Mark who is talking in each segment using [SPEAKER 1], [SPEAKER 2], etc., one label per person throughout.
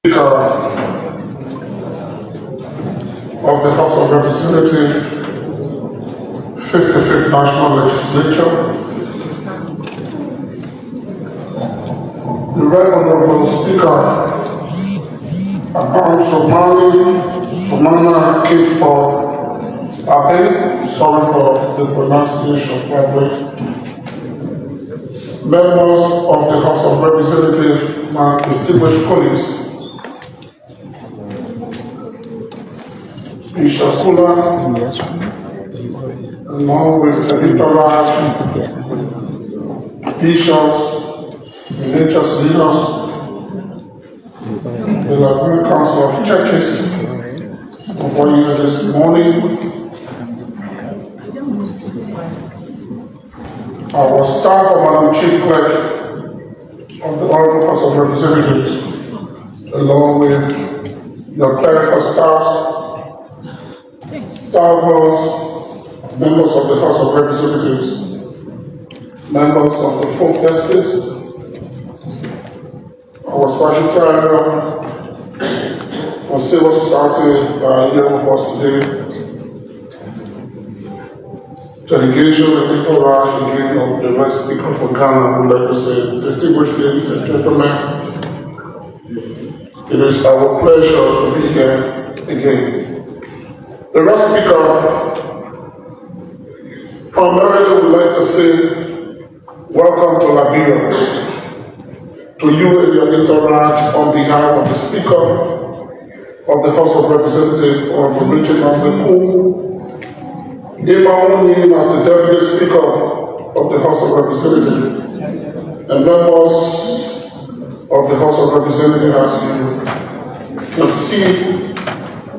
[SPEAKER 1] Speaker of the House of Representatives, 55th National Legislature, the Right Honorable Speaker, Akon Somani Kifo Abe, sorry for the pronunciation, members of the House of Representatives, my distinguished colleagues, Bishop Kula, along with the electoral bishops, religious leaders, the Liberia Council of Churches, for you this morning. I will start from Madam Chief Clerk of the Honorable House of Representatives, along with your clerical staff, members of the House of Representatives, members of the Folk Justice, our Secretary for Civil Society here with us today, delegation and entourage again of the Vice Speaker for Ghana. I would like to say, distinguished ladies and gentlemen, it is our pleasure to be here again. The Vice Speaker, primarily would like to say welcome to Liberia, to you and your entourage on behalf of the Speaker of the House of Representatives of the region of the Congo, in my own name as the Deputy Speaker of the House of Representatives, and members of the House of Representatives, as you can see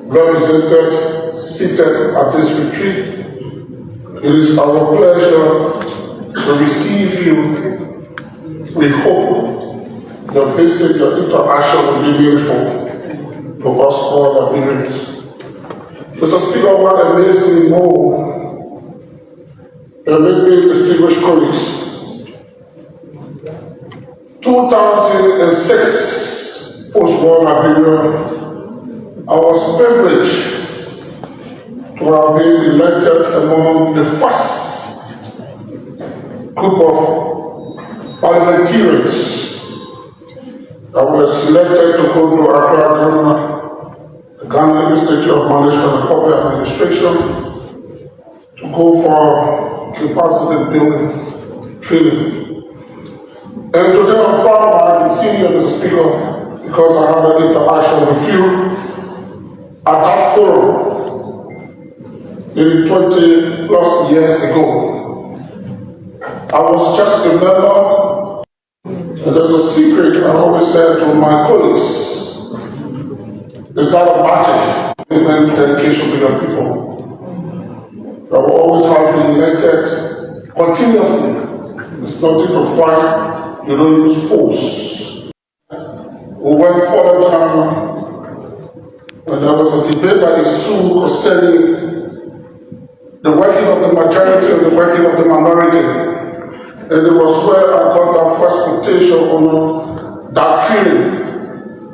[SPEAKER 1] represented, seated at this retreat. It is our pleasure to receive you. We hope your visit, your interaction will be meaningful to us all Liberians. Mr. Speaker, what amazes me more, and many distinguished colleagues, 2006 post-war Liberia, I was privileged to have been elected among the first group of parliamentarians that were selected to go to Accra, Ghana, the Ghana Institute of Management and Public Administration, to go for capacity building training. And today I'm proud of seeing you, Mr. Speaker, because I had an interaction with you at that forum nearly 20 plus years ago. I was just a member, and there's a secret I always said to my colleagues. It's not a magic, it's meant dedication to your people. So I will always have been elected continuously. It's nothing to fight, you don't use force. We went further down when there was a debate by the Sioux concerning the working of the majority and the working of the minority. And it was where I got that first quotation on doctrine.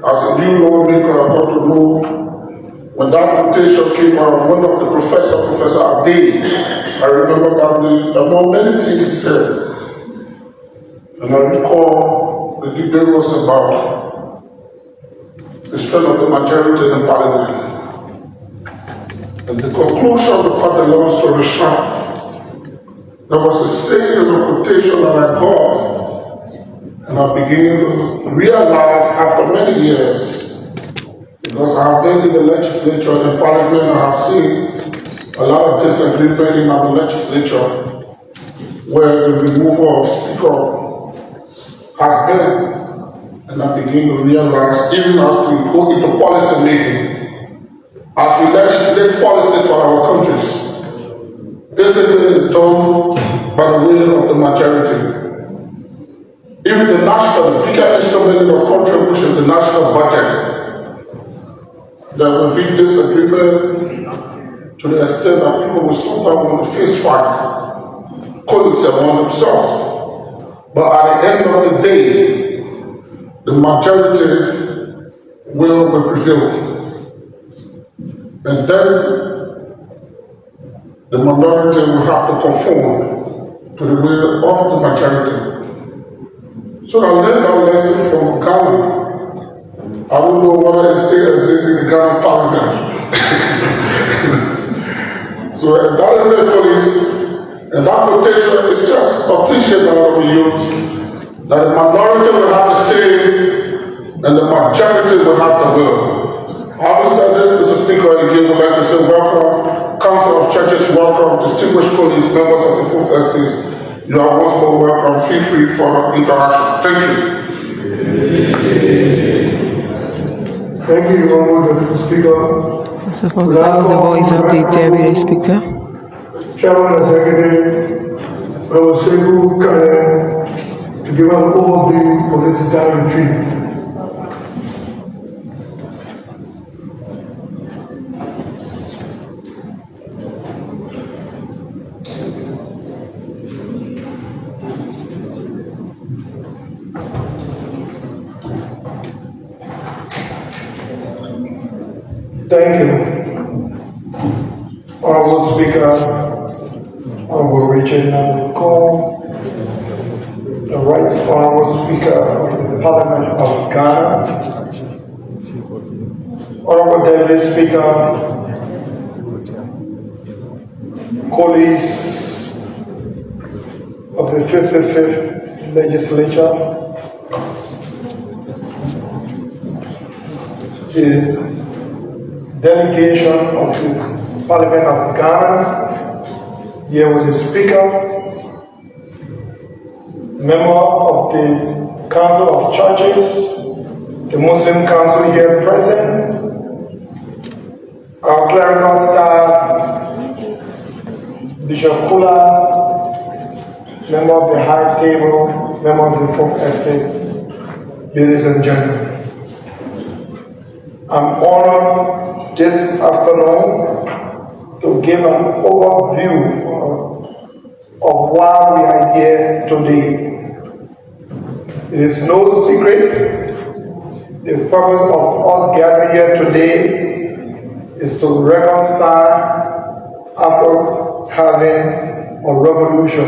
[SPEAKER 1] As a new lawmaker, I got to know when that quotation came out, one of the Professor Ade, I remember that among many things he said. And I recall the debate was about the strength of the majority in parliament. And the conclusion, to cut the long story short, there was a saying in the quotation that I got, and I began to realize after many years, because I have been in the legislature and the parliament, I have seen a lot of disagreement in our legislature, where the removal of speaker has been, and I begin to realize, even as we go into policy making, as we legislate policy for our countries, discipline is done by the will of the majority. Even the bigger instrument in the country, which is the national budget, there will be disagreement to the extent that people will sometimes want to face fight, colleagues among themselves. But at the end of the day, the majority will prevail. And then the minority will have to conform to the will of the majority. So I learned our lesson from Ghana. I don't know whether it still exists in the Ghana Parliament. So that is it, police. And that quotation is just a cliche that we use. That the minority will have the say and the majority will have the will. Having said this, Mr. Speaker, again would like to say welcome, Council of Churches, welcome, distinguished colleagues, members of the Fourth Estate. You are once more welcome. Feel free for interaction. Thank you.
[SPEAKER 2] Thank you, Honorable Speaker.
[SPEAKER 3] So folks, that was the voice of the Deputy Speaker.
[SPEAKER 2] Chairman Executive, Honorable Sekou Kane, to give an overview of this entire retreat. Thank you, Honorable Speaker, Honorable Richard Cole, the Right Honorable Speaker of the Parliament of Ghana, Honorable Deputy Speaker, colleagues of the 55th Legislature, the delegation of the Parliament of Ghana, here with the Speaker, member of the Council of Churches, the Muslim Council here present, our clerical staff, Bishop Kula, member of the High Table, member of the Fourth Estate, ladies and gentlemen. I'm honored this afternoon to give an overview of why we are here today. It is no secret, the purpose of us gathering here today is to reconcile after having a revolution.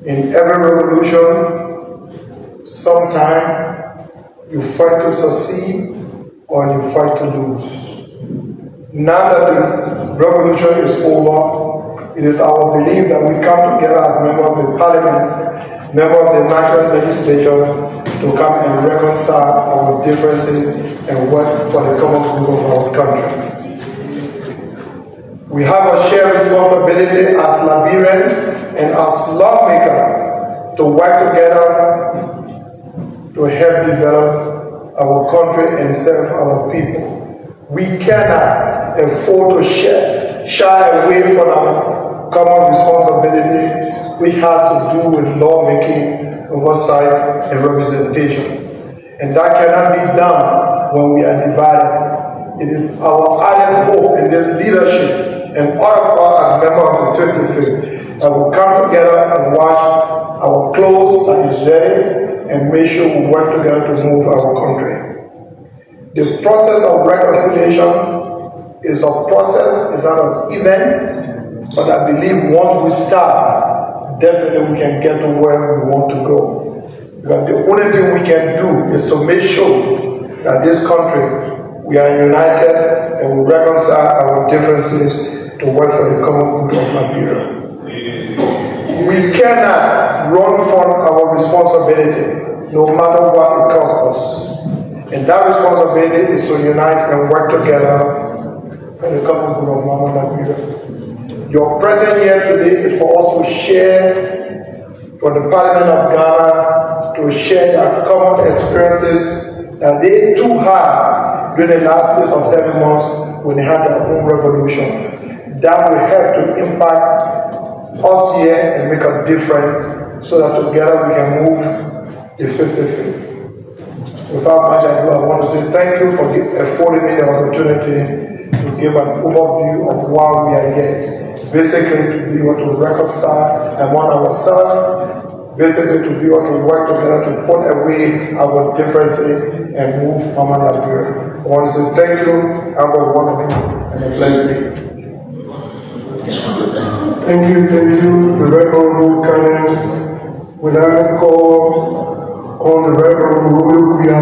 [SPEAKER 2] In every revolution, sometimes you fight to succeed or you fight to lose. Now that the revolution is over, it is our belief that we come together as members of the Parliament, members of the National Legislature, to come and reconcile our differences and work for the common good of our country. We have a shared responsibility as Liberians and as lawmakers to work together to help develop our country and serve our people. We cannot afford to shy away from our common responsibility, which has to do with lawmaking, oversight, and representation. And that cannot be done when we are divided. It is our ardent hope in this leadership and all of us as members of the 55th that will come together and wash our clothes that is ready and make sure we work together to move our country. The process of reconciliation is a process, it's not an event, but I believe once we start, definitely we can get to where we want to go. Because the only thing we can do is to make sure that this country, we are united and we reconcile our differences to work for the common good of Liberia. We cannot run from our responsibility, no matter what it costs us. And that responsibility is to unite and work together for the common good of Liberia. Your presence here today is for us to share, for the Parliament of Ghana to share their common experiences that they too had during the last 6 or 7 months when they had their own revolution. That will help to impact us here and make a difference so that together we can move the 55th. Without much ado, I want to say thank you for affording me the opportunity to give an overview of why we are here. Basically, to be able to reconcile among ourselves, basically to be able to work together to put away our differences and move Mama Liberia. I want to say thank you, have a wonderful and a blessed day. Thank you, the Reverend Canon. When I call on the Reverend Romeo Kuya,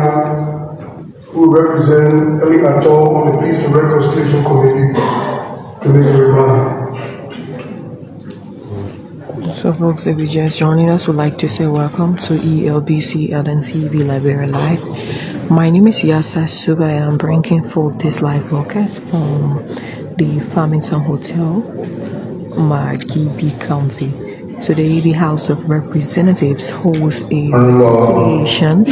[SPEAKER 2] who represent Eli Atol on the Peace and Reconciliation Committee, to make a remark.
[SPEAKER 3] So, folks, if you're just joining us, we'd like to say welcome to ELBC LNTV Liberia Live. My name is Yasa Suba, and I'm bringing forth this live broadcast from the Farmington Hotel, Margibi County. Today, the House of Representatives holds a reconciliation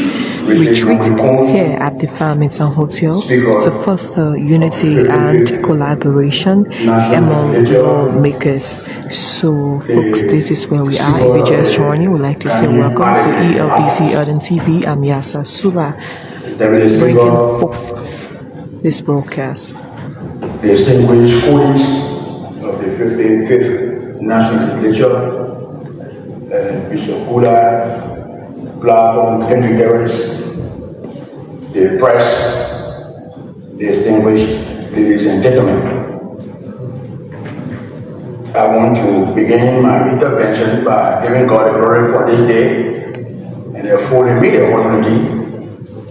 [SPEAKER 3] retreat here at the Farmington Hotel to foster unity and collaboration among lawmakers. So, folks, this is where we are. If you're just joining, we'd like to say welcome to ELBC Urban TV. I'm Yasa Suba, bringing forth this broadcast.
[SPEAKER 4] The distinguished colleagues of the 55th National Legislature, Bishop Buda, platform Henry Terrace, the press, distinguished ladies and gentlemen. I want to begin my intervention by giving God the glory for this day and affording me the opportunity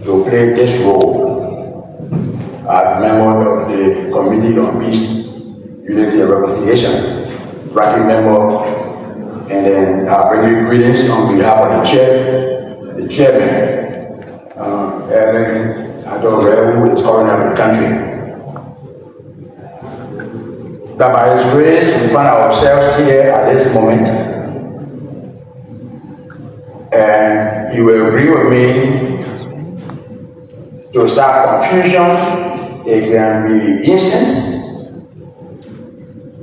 [SPEAKER 4] to play this role as member of the Committee on Peace, Unity and Reconciliation, ranking member. And then I bring you greetings on behalf of the chairman, Ellen Adore, who is calling out the country. That by His grace we find ourselves here at this moment, and you will agree with me to start confusion. It can be instant,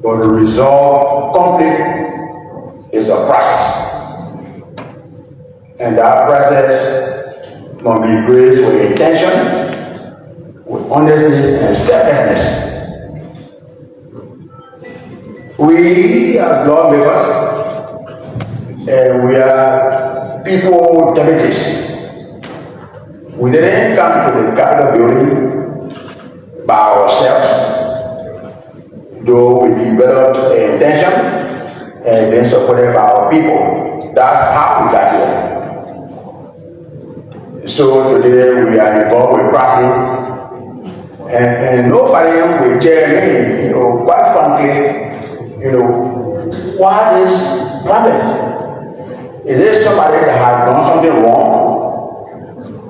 [SPEAKER 4] but to resolve conflict is a process, and that process must be graced with intention, with honesty and selflessness. We as lawmakers, and we are people deputies. We didn't come to the Capitol building by ourselves, though we developed an intention and then supported by our people. That's how we got here. So today we are involved with process, and nobody will tell me, quite frankly, what is problem? Is there somebody that has done something wrong?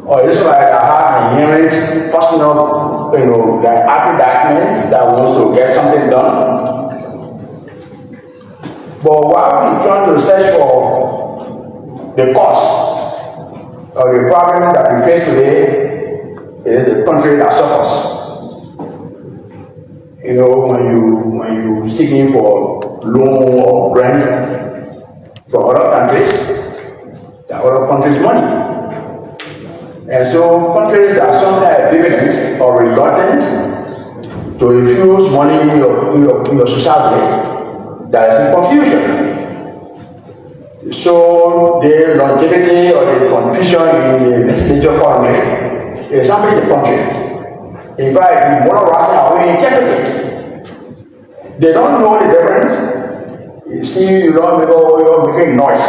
[SPEAKER 4] Or is there somebody that has inherent personal, like attachment that wants to get something done? But while we're trying to search for the cause of the problem that we face today, it is the country that suffers. When you seeking for loan or grant from other countries, the other countries' money. And so countries are sometimes ambivalent or reluctant to infuse money in your society. There is confusion. So the longevity or the confusion in the legislature economy is something in the country. In fact, we want to ask our integrity. They don't know the difference. You see, you're making noise.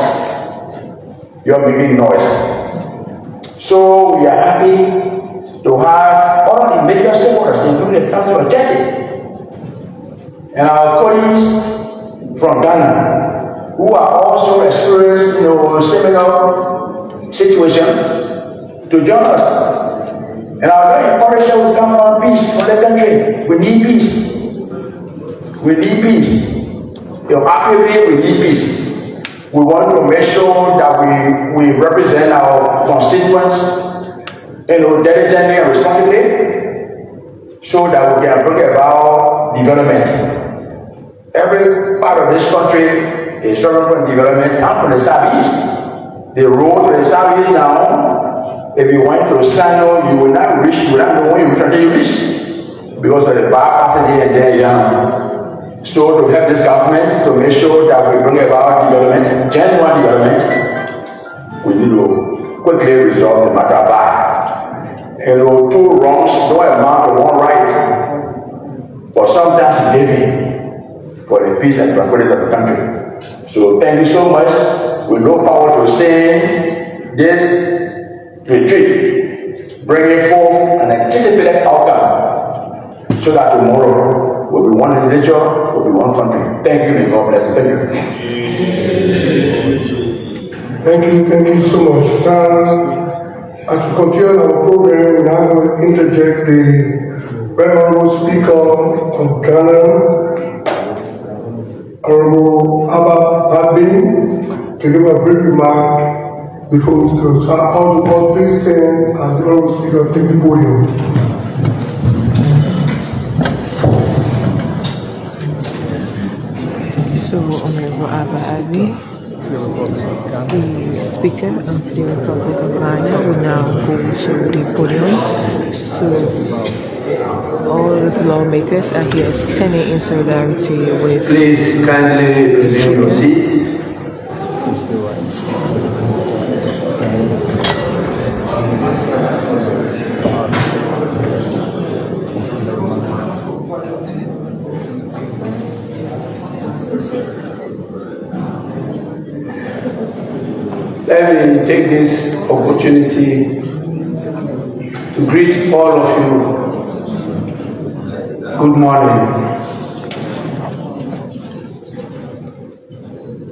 [SPEAKER 4] You're making noise. So we are happy to have all the major stakeholders, including the council objective, and our colleagues from Ghana, who are also experienced similar situation, to join us. And our very encourage them to come for peace for the country. We need peace. We need peace. Actively, we need peace. We want to make sure that we represent our constituents, diligently and responsibly, so that we can bring about development. Every part of this country is struggling for development, and from the southeast. The road to the southeast now, if you went to Sano, you will not reach, you will not know when you reach until you reach, because of the bypassing and then So to help this government to make sure that we bring about development, genuine development, we need to quickly resolve the matter back. two wrongs don't amount to one right. But sometimes living for the peace and tranquility of the country. So thank you so much. We look forward to seeing this retreat bringing forth an anticipated outcome so that tomorrow will be one legislature, will be one country. Thank you and God bless you. Thank you.
[SPEAKER 2] Thank you so much. As we continue our program, we now going to interject the Very Honorable Speaker of Ghana, Honorable Margibi, to give a brief remark before we go. So I'll please stand as the Honorable Speaker take the podium.
[SPEAKER 3] So, Honorable Margibi, the Speaker of the Republic of Ghana, will now go to the podium. So, all of the lawmakers are here standing in solidarity with.
[SPEAKER 4] Please kindly resume your seats. Let me take this opportunity to greet all of you. Good morning.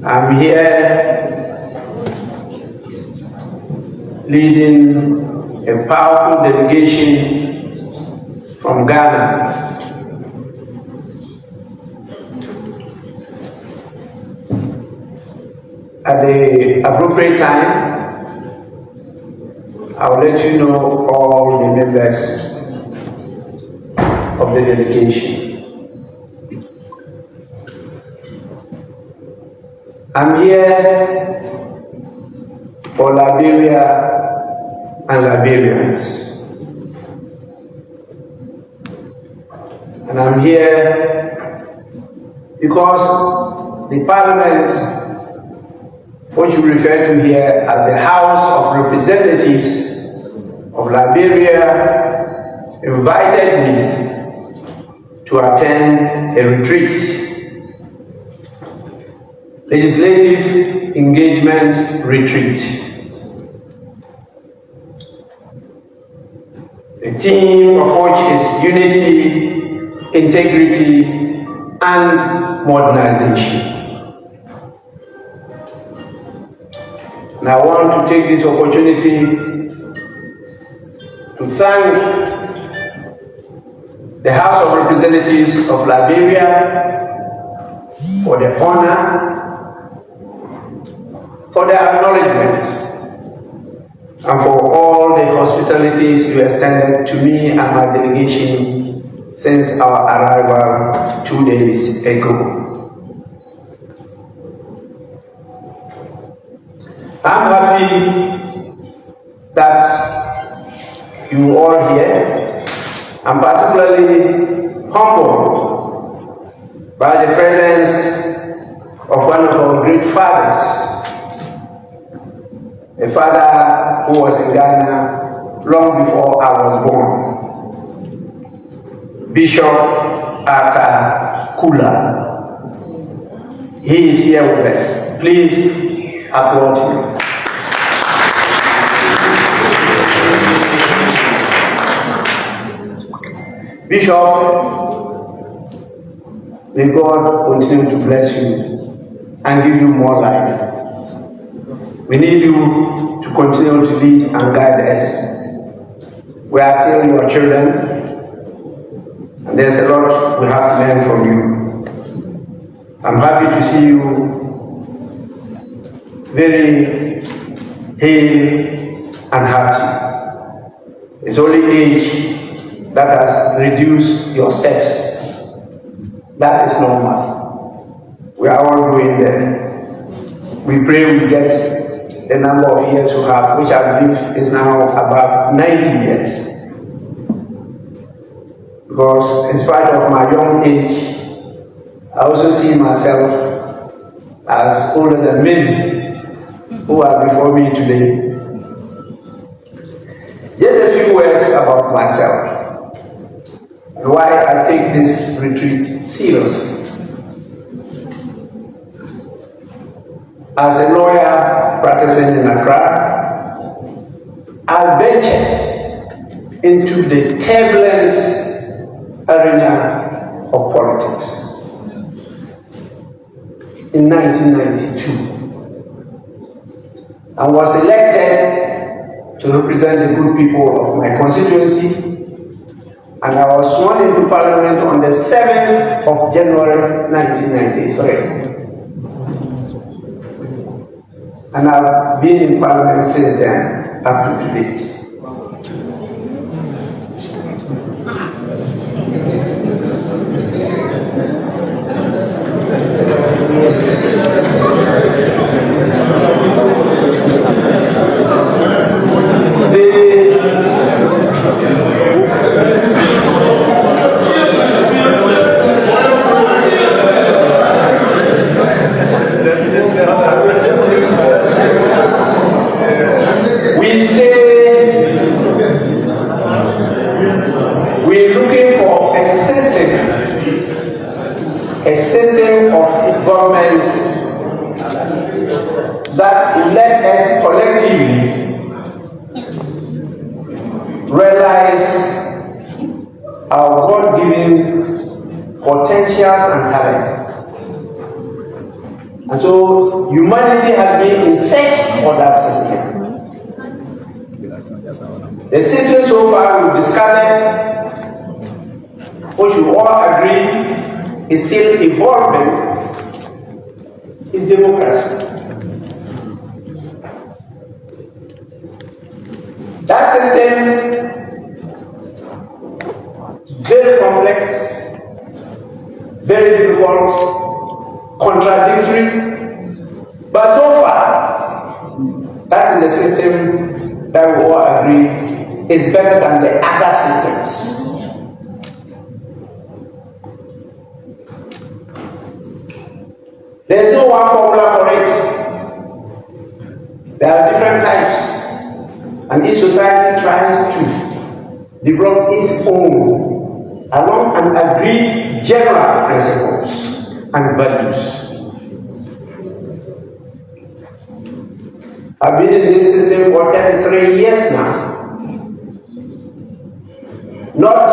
[SPEAKER 4] I'm here leading a powerful delegation from Ghana. At the appropriate time, I will let you know all the members of the delegation. I'm here for Liberia and Liberians. And I'm here because the Parliament, what you refer to here as the House of Representatives of Liberia, invited me to attend a retreat, legislative engagement retreat. The theme of which is unity, integrity, and modernization. And I want to take this opportunity to thank the House of Representatives of Liberia for the honor, for the acknowledgement, and for all the hospitalities you extended to me and my delegation since our arrival 2 days ago. I'm happy that you all here. I'm particularly humbled by the presence of one of our great fathers, a father who was in Ghana long before I was born, Bishop Arthur Kula. He is here with us. Please applaud him. Bishop, may God continue to bless you and give you more life. We need you to continue to lead and guide us. We are still your children, and there's a lot we have to learn from you. I'm happy to see you very hale and hearty. It's only age that has reduced your steps. That is normal. We are all going there. We pray we get the number of years we have, which I believe is now about 90 years. Because in spite of my young age, I also see myself as older than many who are before me today. Just a few words about myself and why I take this retreat seriously. As a lawyer practicing in Accra, I ventured into the turbulent arena of politics in 1992 and was elected to represent the good people of my constituency, and I was sworn into Parliament on the 7th of January 1993. And I've been in Parliament since then, up to date. We say we're looking for a system of government that will let us collectively realize our God-given potentials and talents. And so humanity has been in search for that system. The system so far we've discovered, which we all agree is still evolving, is democracy. That system is very complex, very difficult, contradictory, but so far, that is a system that we all agree is better than the other systems. There is no one formula for it. There are different types, and each society tries to develop its own along and agreed general principles and values. I've been in this system for 33 years now. Not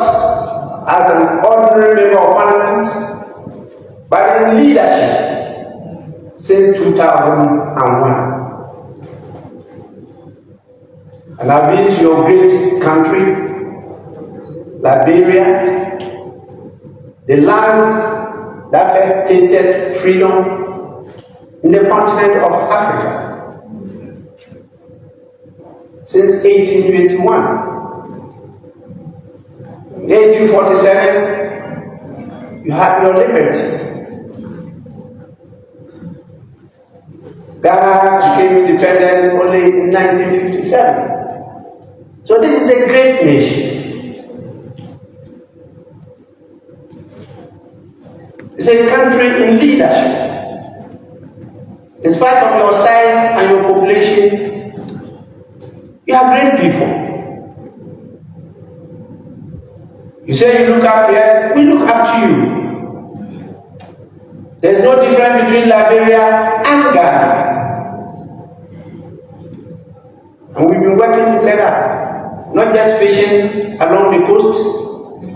[SPEAKER 4] as an ordinary member of Parliament, but in leadership since 2001. And I've been to your great country, Liberia, the land that has tasted freedom in the continent of Africa since 1821. In 1847, you had your liberty. Ghana became independent only in 1957. So this is a great nation. It's a country in leadership. In spite of your size and your population, you are great people. You say you look up to us, we look up to you. There's no difference between Liberia and Ghana. And we've been working together, not just fishing along the coast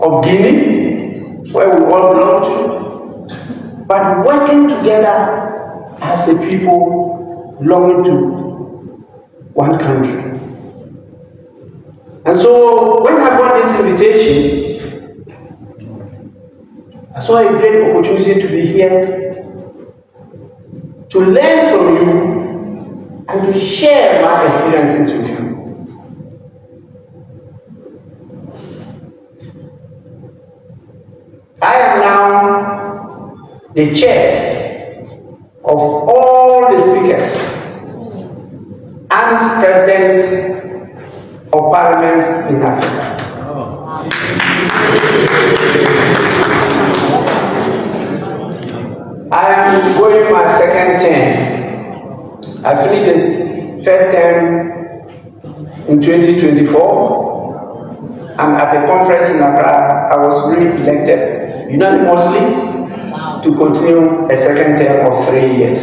[SPEAKER 4] of Guinea, where we all belong to, but working together as a people belonging to one country. And so when I got this invitation, I saw a great opportunity to be here, to learn from you, and to share my experiences with you. I am now the chair of all the speakers and presidents of parliaments in Africa. I am going my second term. I finished the first term in 2024. And at a conference in Accra, I was really elected unanimously to continue a second term of 3 years.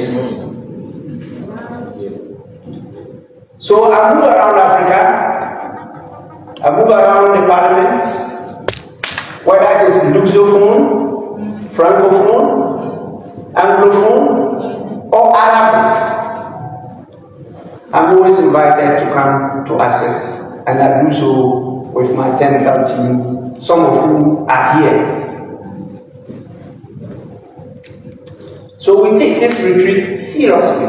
[SPEAKER 4] So I move around Africa, I move around the parliaments, whether it is Lusophone, Francophone, Anglophone, or Arabic. I'm always invited to come to assist, and I do so with my technical team, some of whom are here. So we take this retreat seriously.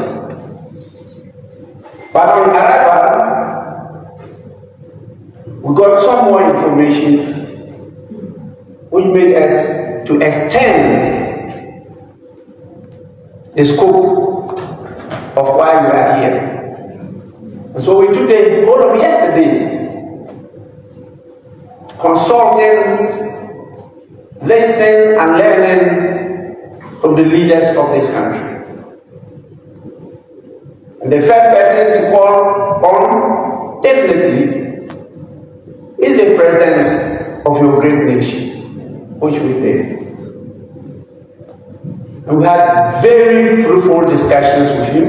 [SPEAKER 4] But on arrival, we got some more information which made us to extend the scope of why we are here. So we took the whole of yesterday consulting, listening, and learning from the leaders of this country. And the first person to call on, definitely, is the president of your great nation, which we did. And we had very fruitful discussions with him.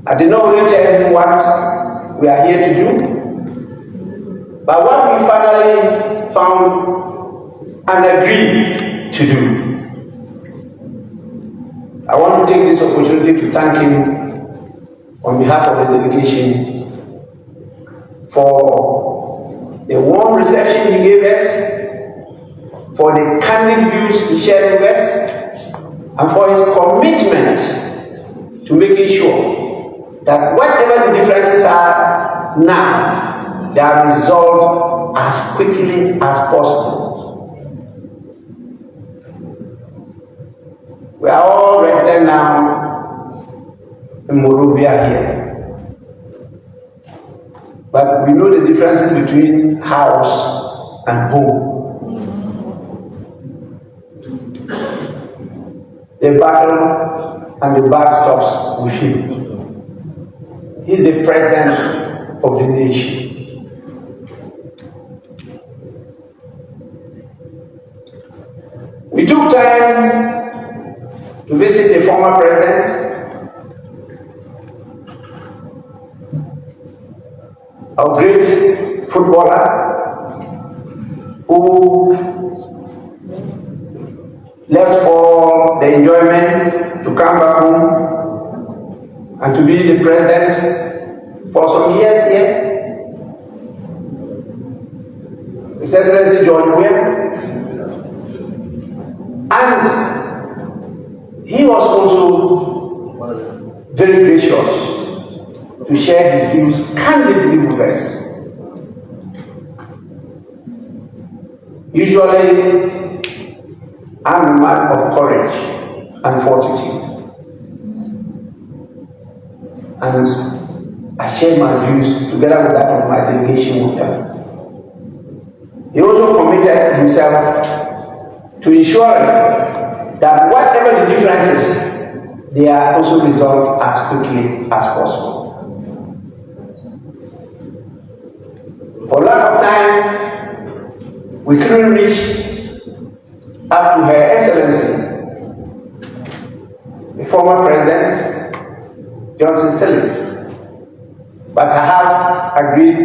[SPEAKER 4] I did not really tell him what we are here to do, but what we finally found and agreed to do. I want to take this opportunity to thank him on behalf of the delegation for the warm reception he gave us, for the candid views he shared with us, and for his commitment to making sure that whatever the differences are now, they are resolved as quickly as possible. We are all resident now in Monrovia here. But we know the differences between house and home. The battle and the buck stops with him. He's the president of the nation. We took time to visit the former president, a great footballer who left for the enjoyment to come back home and to be the president for some years here. His Excellency George Weah. And he was also very gracious to share his views candidly with us. Usually, I'm a man of courage and fortitude. And I shared my views together with that of my delegation with them. He also committed himself to ensuring that whatever the differences, they are also resolved as quickly as possible. For lack of time, we couldn't reach up to Her Excellency, the former President, Johnson Sirleaf. But I have agreed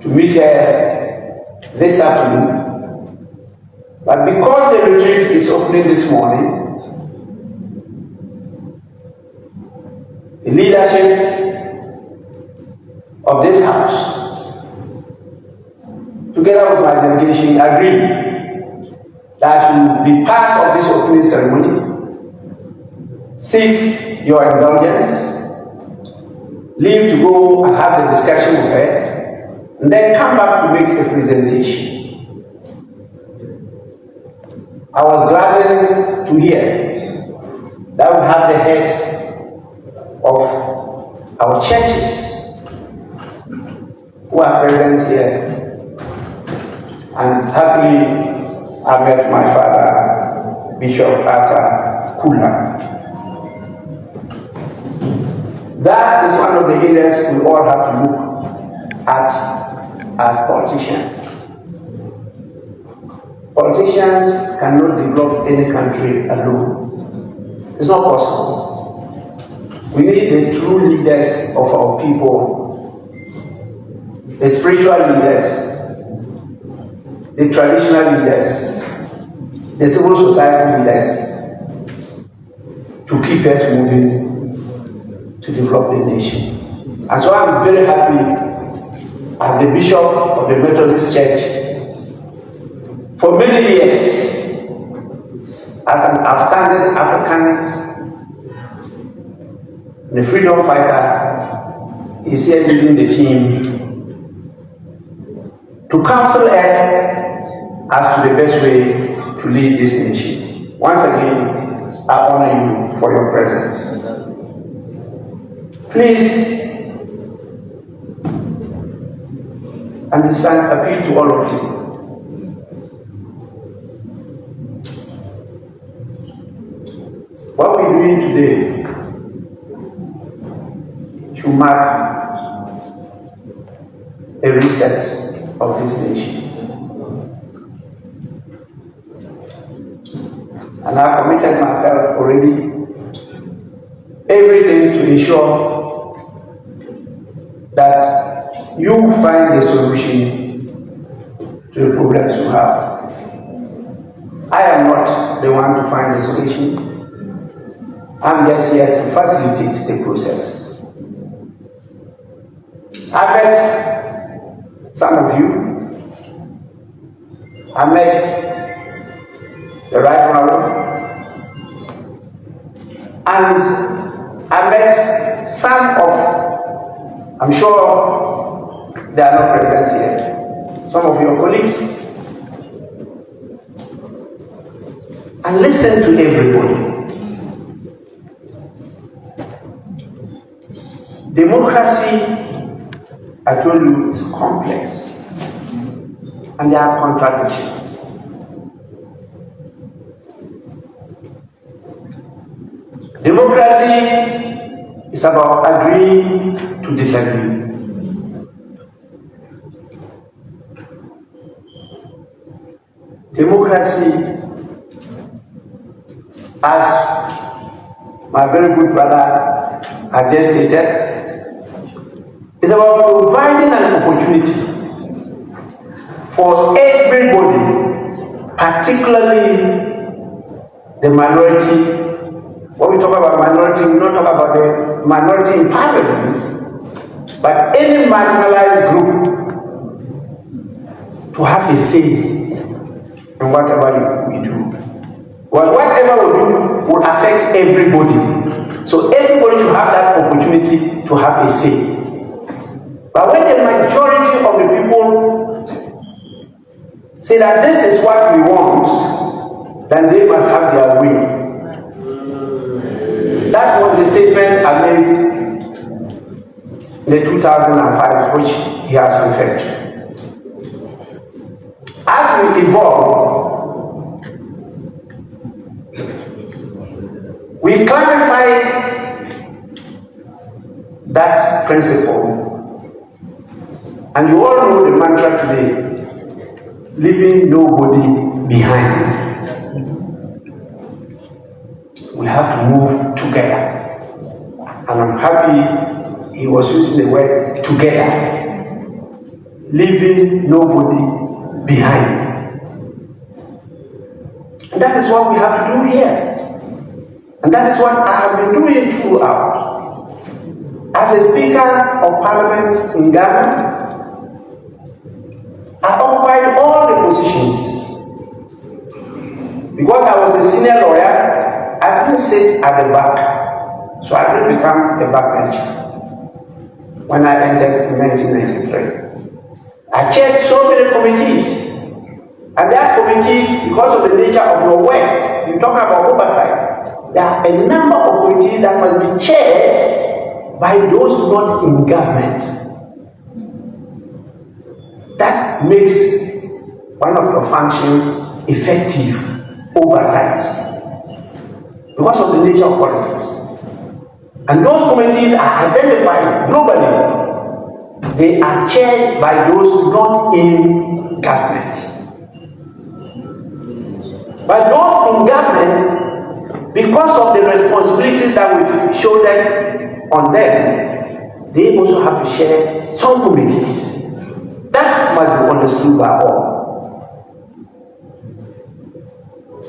[SPEAKER 4] to meet her this afternoon. But because the retreat is opening this morning, the leadership of this house, together with my delegation, agreed that I should be part of this opening ceremony, seek your indulgence, leave to go and have the discussion with her, and then come back to make a presentation. I was gladdened to hear that we have the heads of our churches who are present here. And happily, I met my father, Bishop Arthur Kula. That is one of the areas we all have to look at as politicians. Politicians cannot develop any country alone. It's not possible. We need the true leaders of our people, the spiritual leaders, the traditional leaders, the civil society leaders, to keep us moving to develop the nation. And so I'm very happy as the Bishop of the Methodist Church for many years, as an outstanding Africanist, the freedom fighter, is here leading the team to counsel us as to the best way to lead this nation. Once again, I honor you for your presence. Please understand, appeal to all of you. What we're doing today should mark a reset of this nation. And I've committed myself already everything to ensure that you find the solution to the problems you have. I am not the one to find the solution. I'm just here to facilitate the process. I met some of you. I met the right one. And I met some of, I'm sure they are not present here, some of your colleagues. And listen to everybody. Democracy, I told you, is complex, and there are contradictions. Democracy is about agreeing to disagree. Democracy, as my very good brother has just stated, is about providing an opportunity for everybody, particularly the minority. When we talk about minority, we don't talk about the minority in parliament, but any marginalized group to have a say in whatever we do. Well, whatever we do will affect everybody. So everybody should have that opportunity to have a say. But when the majority of the people say that this is what we want, then they must have their way. That was the statement I made in the 2005, which he has referred to. As we evolve, we clarify that principle. And you all know the mantra today, leaving nobody behind. We have to move together. And I'm happy he was using the word together. Leaving nobody behind. And that is what we have to do here. And that is what I have been doing throughout. As a Speaker of Parliament in Ghana, I occupied all the positions. Because I was a senior lawyer, I couldn't sit at the back. So I didn't become a backbencher when I entered in 1993. I chaired so many committees. And there are committees, because of the nature of your work, you talk about oversight. There are a number of committees that must be chaired by those not in government. That makes one of your functions effective oversight because of the nature of politics. And those committees are identified globally. They are chaired by those not in government. But those in government, because of the responsibilities that we shoulder on them, they also have to share some committees. That must be understood by all.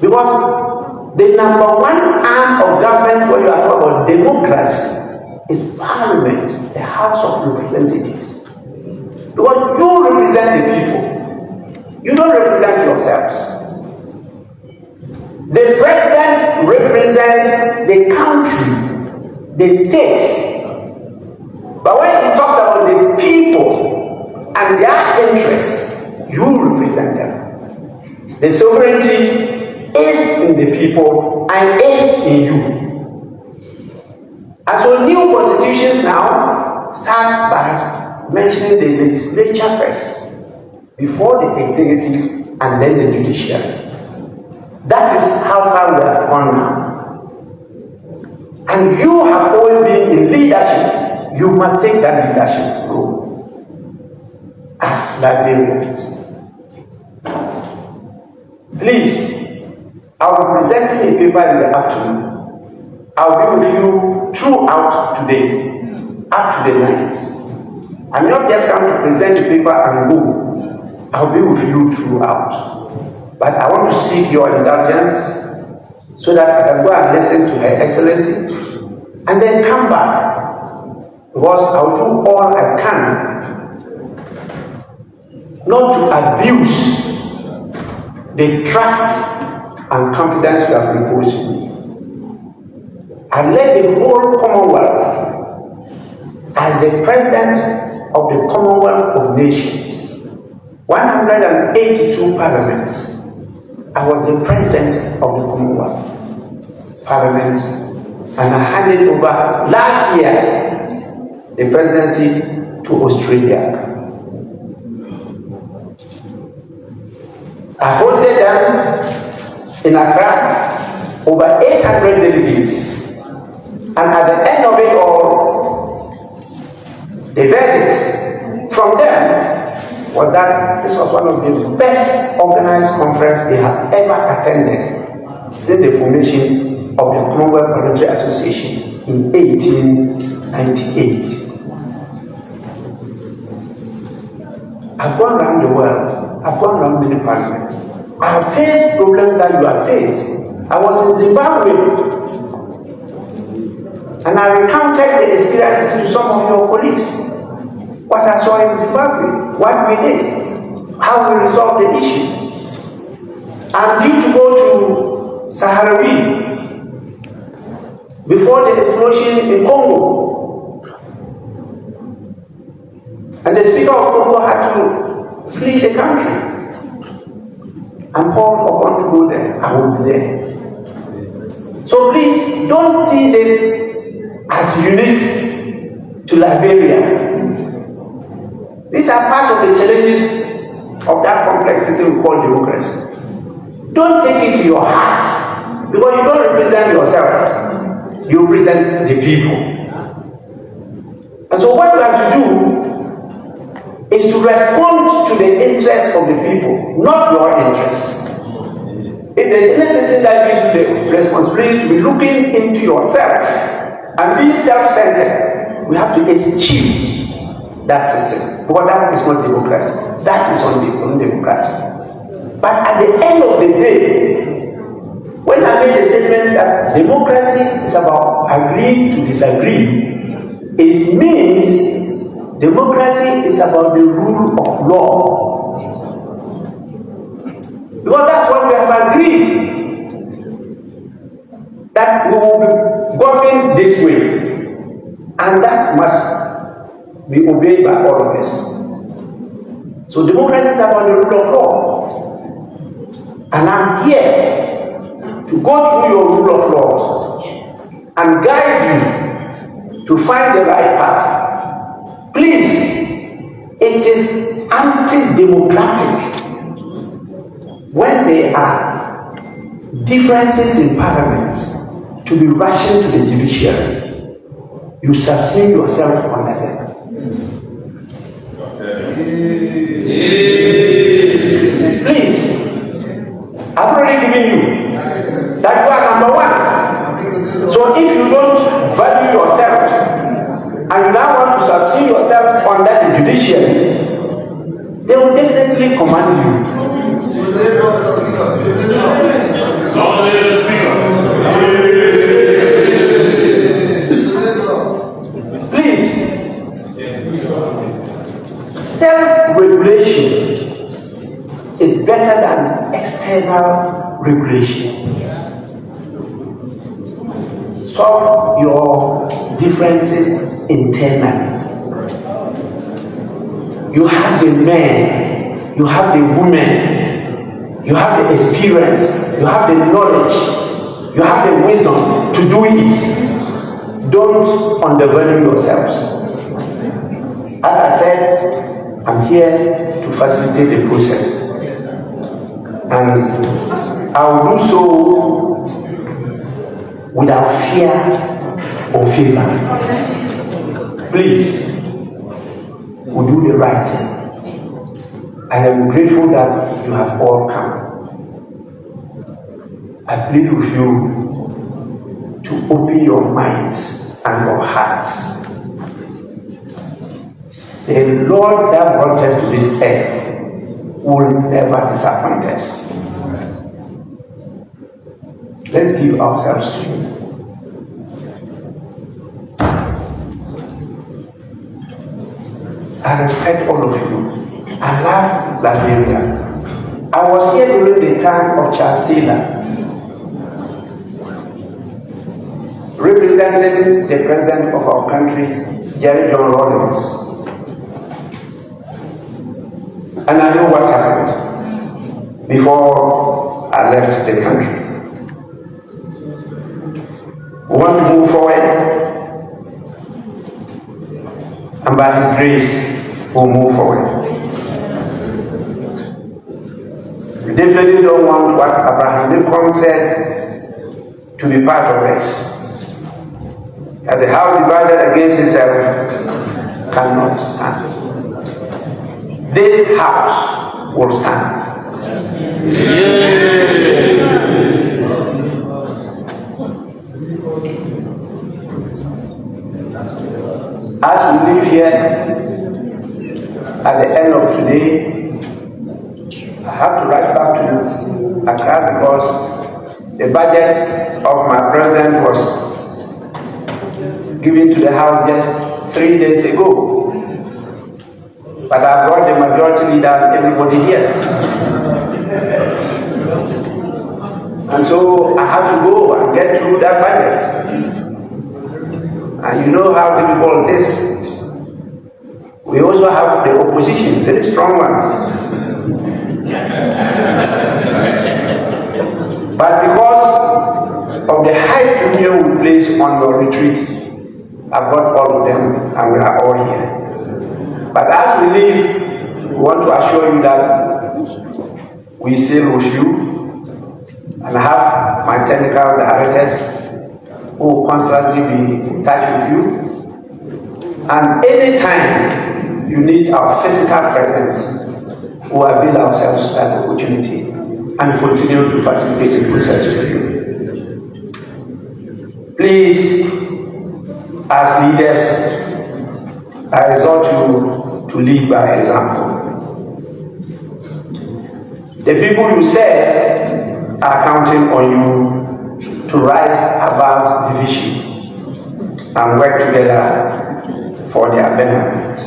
[SPEAKER 4] Because the number one arm of government when you are talking about democracy is Parliament, the House of Representatives. Because you represent the people. You don't represent yourselves. The president represents the country, the state. But when he talks about the people and their interests, you represent them. The sovereignty is in the people and is in you. And so new constitutions now start by mentioning the legislature first, before the executive and then the judiciary. That is how far we have gone now. And you have always been in leadership. You must take that leadership role as Liberians. Please, I'll be presenting a paper in the afternoon. I'll be with you throughout today, up to the night. I'm not just come to present the paper and go. I'll be with you throughout. But I want to seek your indulgence so that I can go and listen to Her Excellency and then come back. Because I will do all I can not to abuse the trust and confidence you have reposed in me. I led the whole Commonwealth as the President of the Commonwealth of Nations. 182 parliaments. I was the President of the Commonwealth Parliament, and I handed over last year the presidency to Australia. I hosted them in Accra, over 800 delegates. And at the end of it all, the verdict from them was that this was one of the best organized conferences they have ever attended since the formation of the Commonwealth Parliamentary Association in 1898. I've gone around the world. I've gone around many parliaments. I have faced problems that you have faced. I was in Zimbabwe, and I recounted the experiences to some of your colleagues. What I saw in Zimbabwe, what we did, how we resolved the issue. I'm due to go to Sahrawi before the explosion in Congo. And the Speaker of Congo had to flee the country. I'm called upon to go there. I will be there. So please don't see this as unique to Liberia. These are part of the challenges of that complex system we call democracy. Don't take it to your heart, because you don't represent yourself. You represent the people. And so what you have to do is to respond to the interests of the people, not your interests. If there's any system that gives you the responsibility to be looking into yourself and being self-centered, we have to eschew that system, because that is not democracy. That is undemocratic. But at the end of the day, when I made a statement that democracy is about agreeing to disagree, it means democracy is about the rule of law. Because that's what we have agreed, that we will be governed this way, and that must be obeyed by all of us. So democracy is about the rule of law. And I'm here to go through your rule of law and guide you to find the right path. Please, it is anti-democratic when there are differences in parliament to be rushing to the judiciary. you subsume yourself under them. Please, I've already given you that you are number one. So if you don't value yourself and you now want to subsume yourself under the judiciary, they will definitely command you. Please, self-regulation is better than external regulation. Solve your differences internally. You have the men, you have the women, you have the experience, you have the knowledge, you have the wisdom to do it. Don't undervalue yourselves. As I said, I'm here to facilitate the process. And I will do so without fear or favor. Please, we'll do the right thing. I am grateful that you have all come. I plead with you to open your minds and your hearts. The Lord that brought us to this earth will never disappoint us. Let's give ourselves to Him. I respect all of you. I love Liberia. I was here during the time of Charles Taylor, representing the president of our country, Jerry John Rawlings. And I know what happened before I left the country. We want to move forward, and by His grace, we'll move forward. We definitely don't want what Abraham Lincoln said to be part of us. That the house divided against itself cannot stand. This house will stand. As we live here, at the end of today, I have to write back to Accra because the budget of my president was given to the house just 3 days ago. But I brought the majority leader and everybody here. And so I have to go and get through that budget. And you know how difficult it is. We also have the opposition, very strong one. But because of the high premium we place on your retreat, I've got all of them and we are all here. But as we leave, we want to assure you that we sail with you and have my technical directors who will constantly be in touch with you. And anytime you need our physical presence, we will avail ourselves of that opportunity and continue to facilitate the process with you. Please, as leaders, I exhort you to lead by example. The people you serve are counting on you to rise above division and work together for their benefit.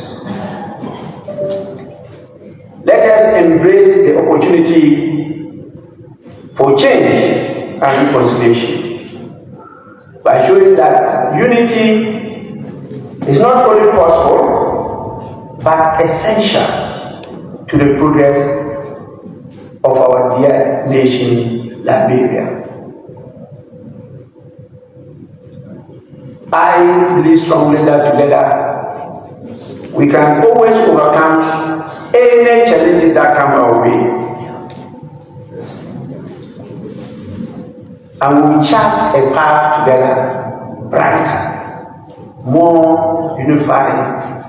[SPEAKER 4] Let us embrace the opportunity for change and reconciliation by showing that unity is not only possible but essential to the progress of our dear nation, Liberia. I believe strongly that together we can always overcome any challenges that come our way. And we chart a path together brighter more unified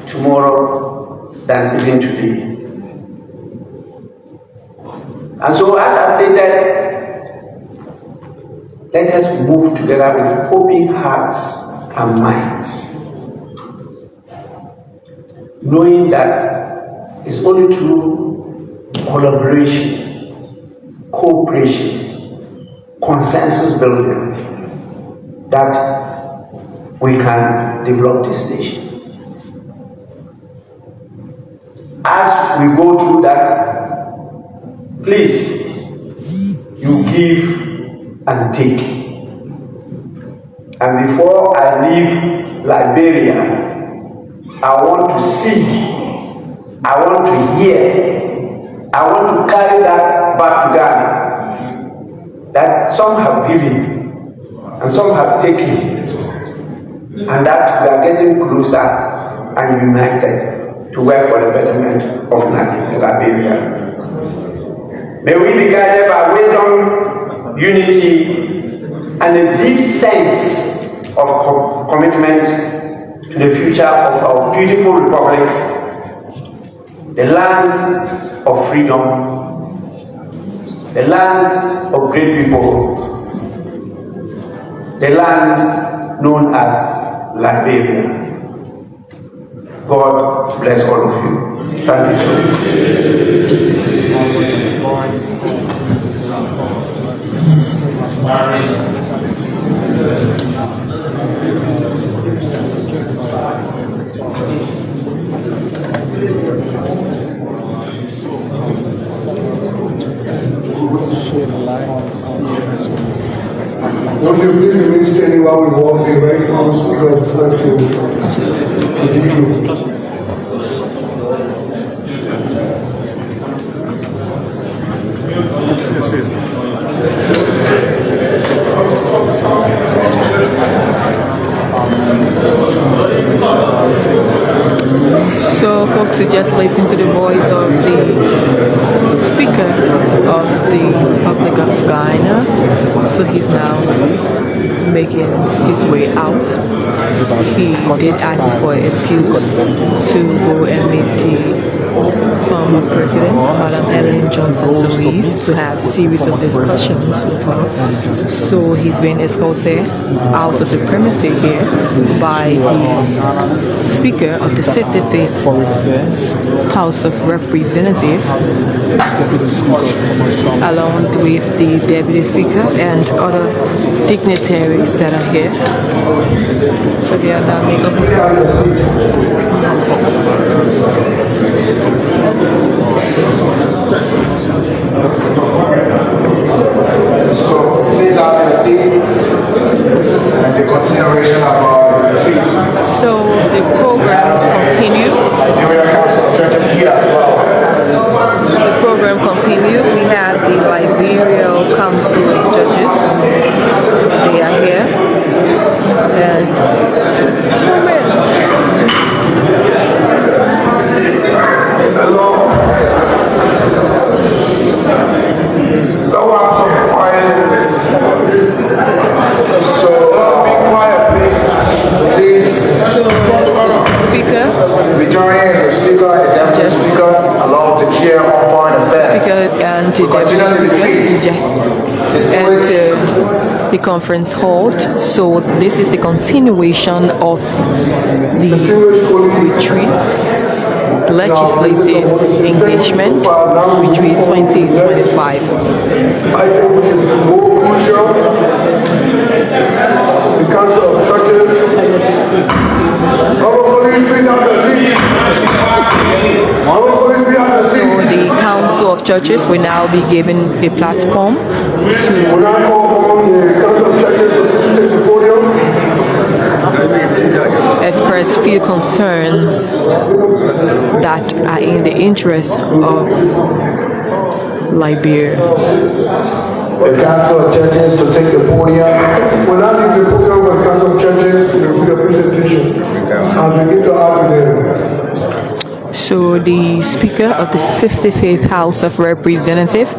[SPEAKER 4] tomorrow than even today. And so, as I stated, let us move together with open hearts and minds, knowing that it's only through collaboration, cooperation, consensus building that we can develop this nation. As we go through that, please, you give and take. And before I leave Liberia, I want to see, I want to hear, I want to carry that back to Ghana. That some have given and some have taken, and that we are getting closer and united to work for the betterment of Liberia. May we be guided by wisdom, unity, and a deep sense of commitment to the future of our beautiful republic, the land of freedom, the land of great people, the land known as Liberia. God bless all of you. Thank you.
[SPEAKER 2] Don't you please remain standing while we walk the right from speaker to review.
[SPEAKER 3] So folks, you just listen to the voice of the Speaker of the Republic of Ghana. So he's now making his way out. He did ask for excuse to go and meet the former president, Madam Ellen Johnson Sirleaf, to have series of discussions with her. So he's been escorted out of the premises here by the Speaker of the 55th House of Representatives, along with the Deputy Speaker and other dignitaries that are here. So they are now making
[SPEAKER 2] So please have a seat and the continuation of our retreat.
[SPEAKER 3] So the programs continue.
[SPEAKER 2] Liberia Council of Churches here as well.
[SPEAKER 3] The program continue. We have the Liberia Council of Churches. They are here.
[SPEAKER 2] Hello. Go out some quiet. So be quiet, please.
[SPEAKER 3] Speaker.
[SPEAKER 2] Returning as a speaker and the deputy speaker, along with the chair of foreign affairs.
[SPEAKER 3] Speaker and the deputy speaker just enter the conference hall. So this is the continuation of the retreat. Legislative Engagement Retreat 2025.
[SPEAKER 2] I think which is more crucial. The Council of Churches.
[SPEAKER 3] So the Council of Churches will now be given a platform to express few concerns that are in the interest of Liberia.
[SPEAKER 2] The Council of Churches to take the podium. We'll now leave the podium for the Council of Churches to do the presentation. And we get to have them.
[SPEAKER 3] So the Speaker of the 55th House of Representatives,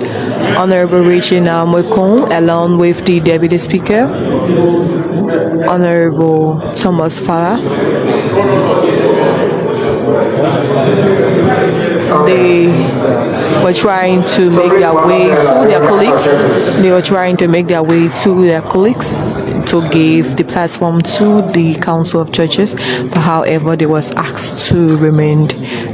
[SPEAKER 3] Honorable Rachel Mwekong, along with the Deputy Speaker, Honorable Thomas Fala. They were trying to make their way to their colleagues. They were trying to make their way to their colleagues to give the platform to the Council of Churches, but however, they was asked to remain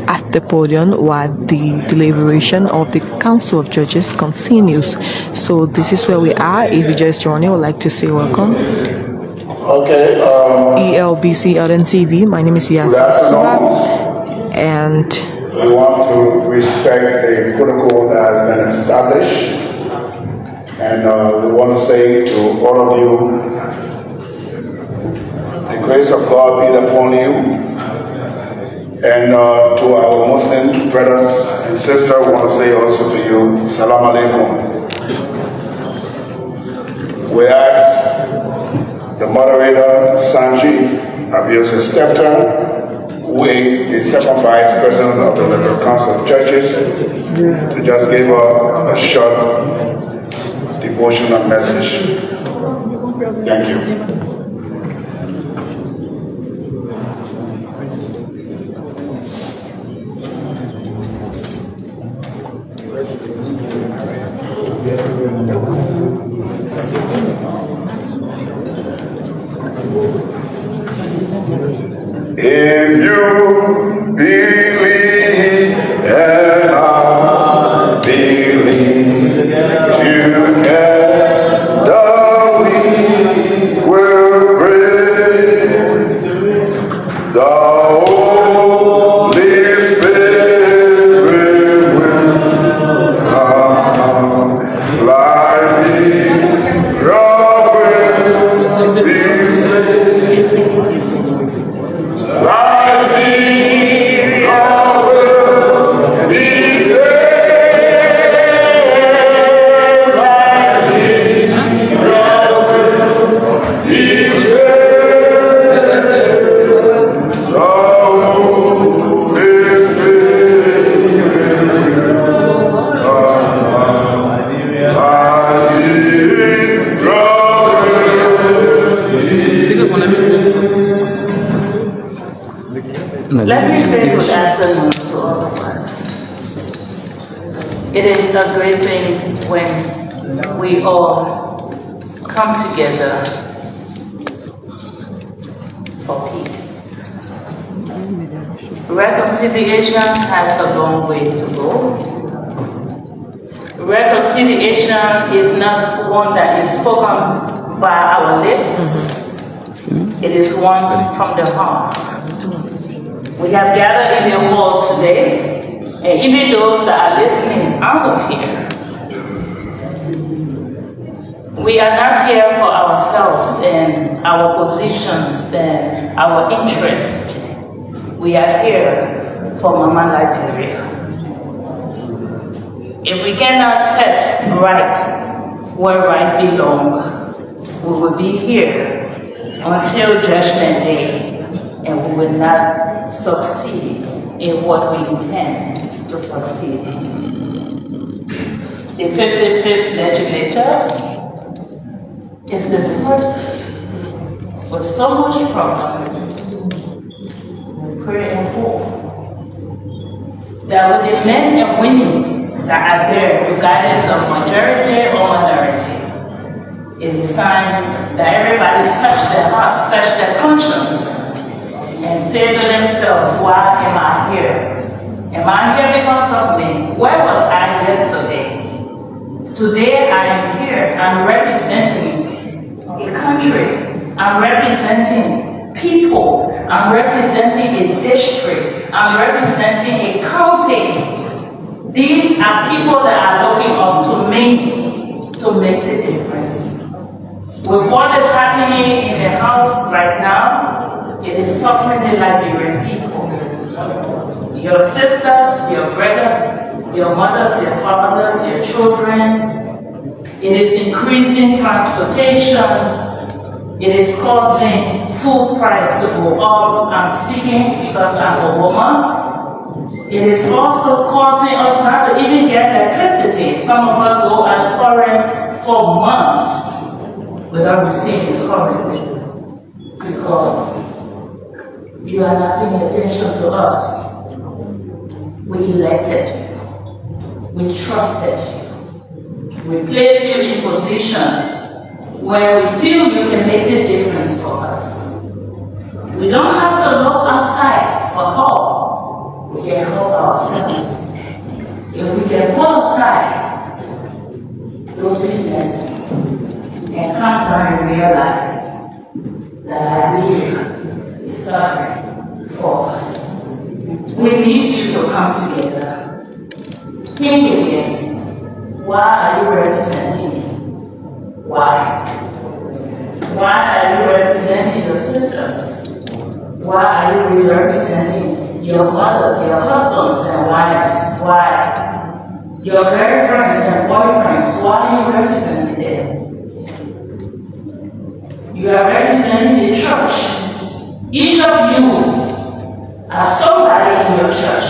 [SPEAKER 3] at the podium while the deliberation of the Council of Churches continues. So this is where we are. If you just joined, I would like to say welcome.
[SPEAKER 1] Okay.
[SPEAKER 3] ELBC LNTV. My name is Yasa Suba, and
[SPEAKER 4] we want to respect the protocol that has been established, and we want to say to all of you, the grace of God be upon you, and to our Muslim brothers and sisters, we want to say also to you, Salam Alaikum. We ask the moderator, Sanji Abiose Stepton, who is the second vice president of the Liberia Council of Churches, to just give a short devotional message. Thank you. If you believe and I believe, together we will bring the Holy Spirit will come like me. God will be saved. Like me, God will be saved. Like me, God will be saved. The Holy Spirit
[SPEAKER 5] Let me say good afternoon to all of us. It is a great thing when we all come together for peace. Reconciliation has a long way to go. Reconciliation is not one that is spoken by our lips. It is one from the heart. We have gathered in the hall today, and even those that are listening out of here, we are not here for ourselves and our positions and our interests. We are here for Mama Liberia. If we cannot set right where right belongs, we will be here until Judgment Day, and we will not succeed in what we intend to succeed in. The 55th legislature is the first with so much problem. We pray and hope that with the men and women that are there, regardless of majority or minority, it is time that everybody search their hearts, search their conscience, and say to themselves, why am I here? Am I here because of me? Where was I yesterday? Today I am here. I'm representing a country. I'm representing people. I'm representing a district. I'm representing a county. These are people that are looking up to me to make the difference. With what is happening in the house right now, it is suffering the Liberian people. Your sisters, your brothers, your mothers, your fathers, your children. It is increasing transportation. It is causing food price to go up. I'm speaking because I'm a woman. It is also causing us not to even get electricity. Some of us go and current for months without receiving current. because you are not paying attention to us. We elected, we trusted, we placed you in position where we feel you can make a difference for us. We don't have to look outside for help. We can help ourselves. If we can pull aside those weaknesses and come down and realize that Liberia is suffering for us. We need you to come together. Think again. Why are you representing me? Why? Why are you representing your sisters? Why are you really representing your mothers, your husbands and wives? Why? Your girlfriends and boyfriends, why are you representing them? You are representing the church. Each of you are somebody in your church.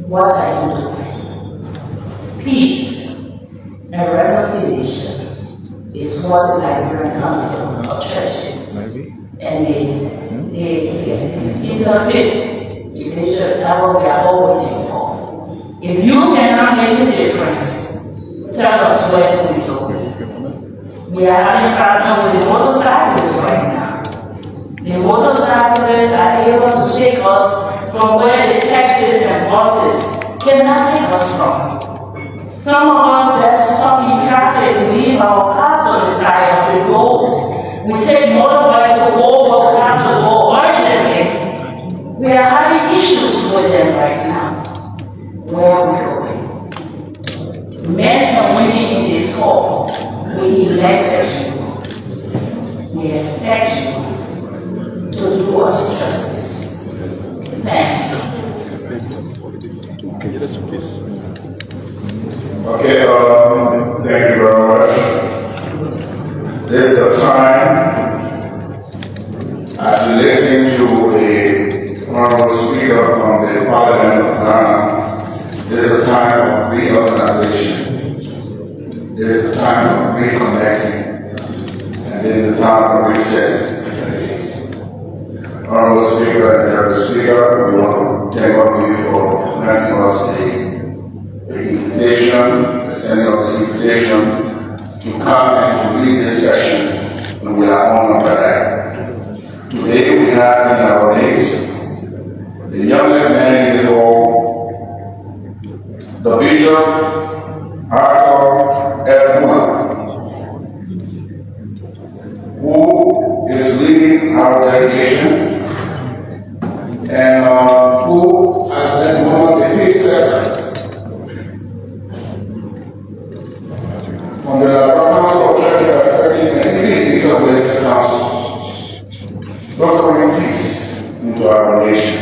[SPEAKER 5] What are you doing? Peace and reconciliation is what the Liberian Council of Churches and the interfaith religions are what we are all waiting for. If you cannot make a difference, tell us where we go. We are having problem with the motorcyclists right now. The motorcyclists are able to take us from where the taxis and buses cannot take us from. Some of us that are stuck in traffic, we leave our cars on the side of the road. We take motorbikes to go where we have to go urgently. We are having issues with them right now. Where are we going? Men and women in this hall, we elected you. We expect you to do us justice. Thank you.
[SPEAKER 1] Okay, thank you very much. This is the time, as you listen to the honorable speaker from the Parliament of Ghana, this is a time of reorganization. This is a time of reconnecting. And this is a time of reset. Honorable Speaker and Deputy Speaker, we want to thank all of you for granting us the invitation, extending of the invitation to come and to lead this session, and we are honored by that. Today we have in our midst the youngest man in this hall, the Bishop Arthur F. who is leading our delegation and who has been one of the fixers from the Council of Church expecting activities of the council, welcoming peace into our nation.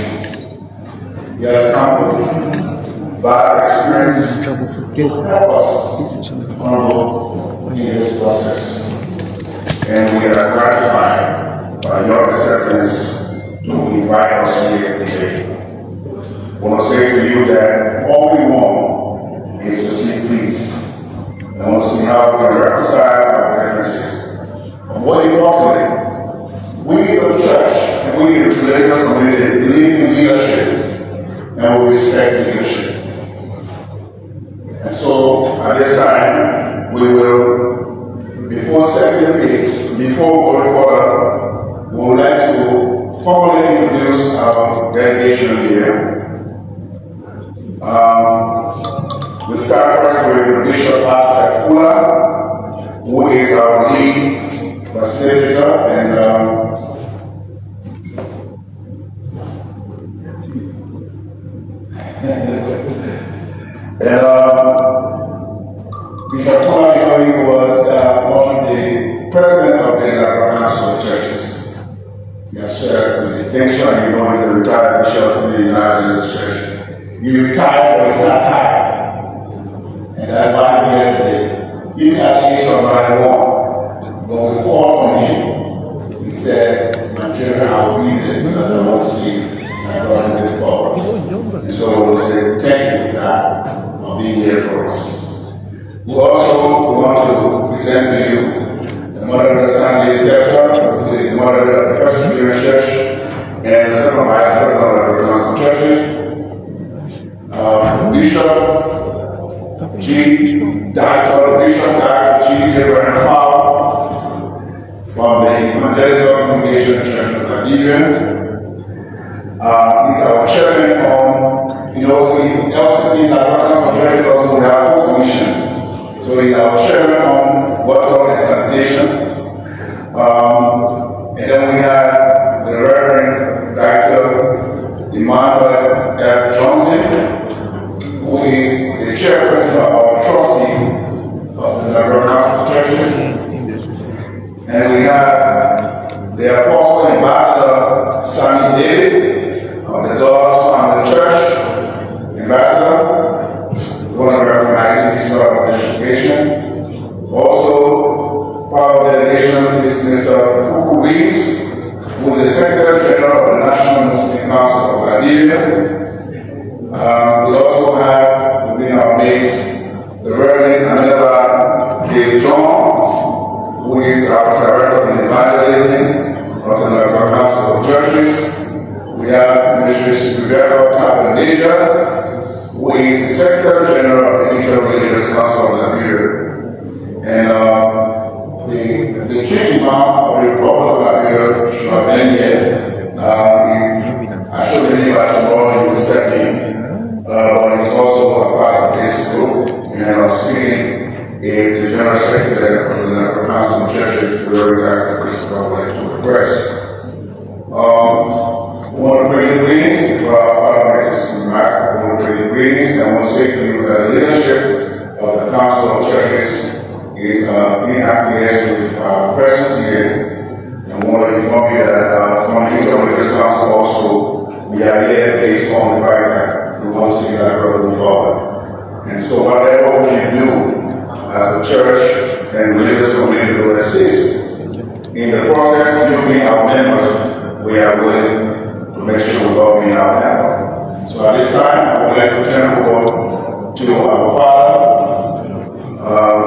[SPEAKER 1] He has come with vast experience to help us in this process. And we are gratified by your acceptance to invite us here today. I want to say to you that all we want is to see peace. I want to see how we can reconcile our differences. But more importantly, we the church and we the religious community believe in leadership and we respect leadership. And so at this time, we will, before setting the pace, before we go further, we would like to formally introduce our delegation here. We start first with Bishop Arthur Kula, who is our lead facilitator and Bishop Kula, he was the president of the Liberia Council of Churches. He has shared with distinction, he's a retired bishop in the United Administration. He retired, but he's not tired. And that's why he's here today. Even at the age of 91, when we called on him, he said, Nigeria, I will be there because I want to see my brother this forward. And so we'll say, thank you, God, for being here for us. We also want to present to you the Mother of the Sunday Scepter, who is the Mother of the Presbyterian Church, and the second vice president of the Council churches. Bishop G. Dr. G. Abraham Powell from the Evangelical Congregation Church of Liberia. He's our chairman on, we also need our church also we have 4 commissions. So he's our chairman on water and sanitation. And then we have the Reverend Dr. Emmanuel F. Johnson, who is the chairperson of our trustee of the Liberia Council Churches. And we have the Apostle Ambassador Sammy David, the Doors from the Church, Ambassador, one of the recognizing his of education. Also, part of the delegation is Mr. Kuku Reeves, who is the Secretary General of the National Muslim Council of Liberia. We also have within our base the Reverend Anila K. John, who is our Director of Evangelism of the Liberia Council of Churches. We have Mrs. Rebecca Tabanija, who is the Secretary General of the Interreligious Council of Liberia. And the chief imam of the Republic of Liberia should have been here. I should believe by tomorrow he will step in, but he's also a part of this group. And speaking is the General Secretary of the Liberia Council of Churches, the Reverend Christopher, would like to address. I want to bring greetings for our partners. I want to bring greetings and I want to say to you that the leadership of the Council of Churches is being acquiesced with our presence here. And I want to inform you that from the Interreligious Council also, we are here based on the fact that we want to see that move forward. And so whatever we can do as a church and religious community to assist in the process of being our members, we are willing to make sure we're all being out there. So at this time, I would like to turn over to our Father,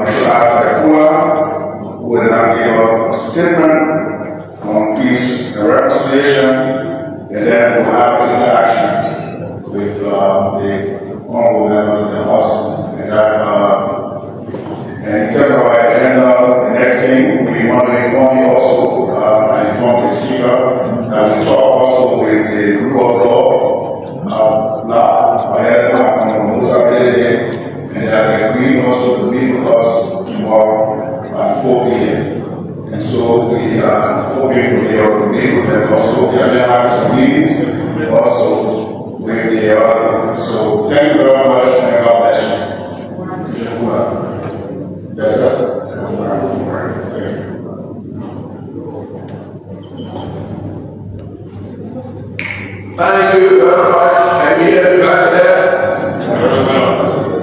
[SPEAKER 1] Mr. Akula, who will now give us a statement on peace and reconciliation, and then we'll have an interaction with the honorable members of the House. And in terms of our agenda, the next thing we want to inform you also, and inform the speaker, that we talk also with the group of law, and that they agreed also to meet with us tomorrow at 4 p.m. And so we hope you will be able to meet with them also. We are going to have some meetings also with the other. So thank you very much and God bless you.
[SPEAKER 6] Thank you very much. And here back there.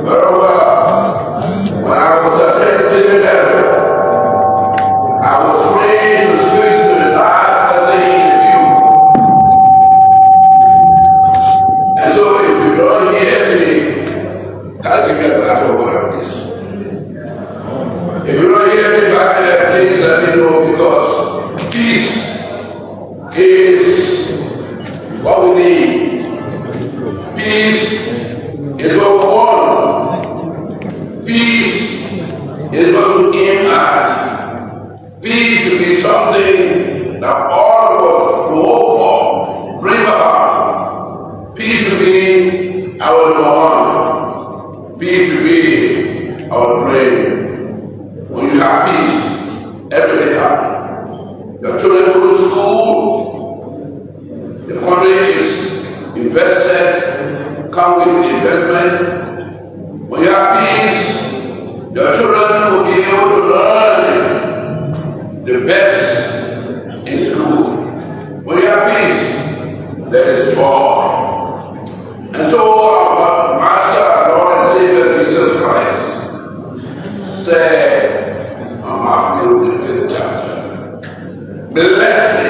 [SPEAKER 6] Very well. When I was attending there, I was trained to speak to the last person in view. And so if you don't hear me, I'll give you a glass of water, please. If you don't hear me back there, please let me know, because peace is what we need. Peace is what we want. Peace is what we aim at. Peace should be something that all of us will hope for, dream about. Peace should be our number one. Peace should be our dream. When you have peace, everything happens. Your children go to school, the country is invested, come with investment. When you have peace, your children will be able to learn the best in school. When you have peace, there is joy. And so our Master, Lord and Savior Jesus Christ said, Matthew the 5th chapter, blessed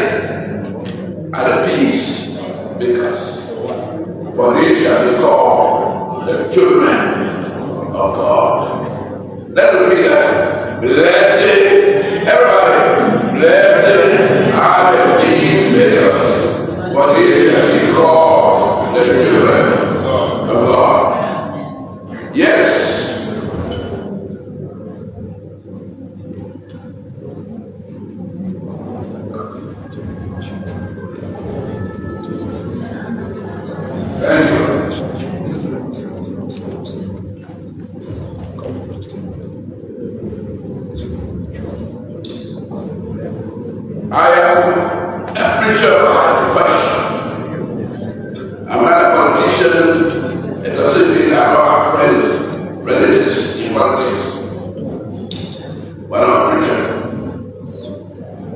[SPEAKER 6] are the peace makers, for they shall be called the children of God. Let us read that. Blessed Everybody, blessed are the peacemakers, for they shall be called the children of God. Yes. Thank you. I am a preacher by profession. I'm not a politician. It doesn't mean I don't have friends, relatives in politics. But I'm a preacher.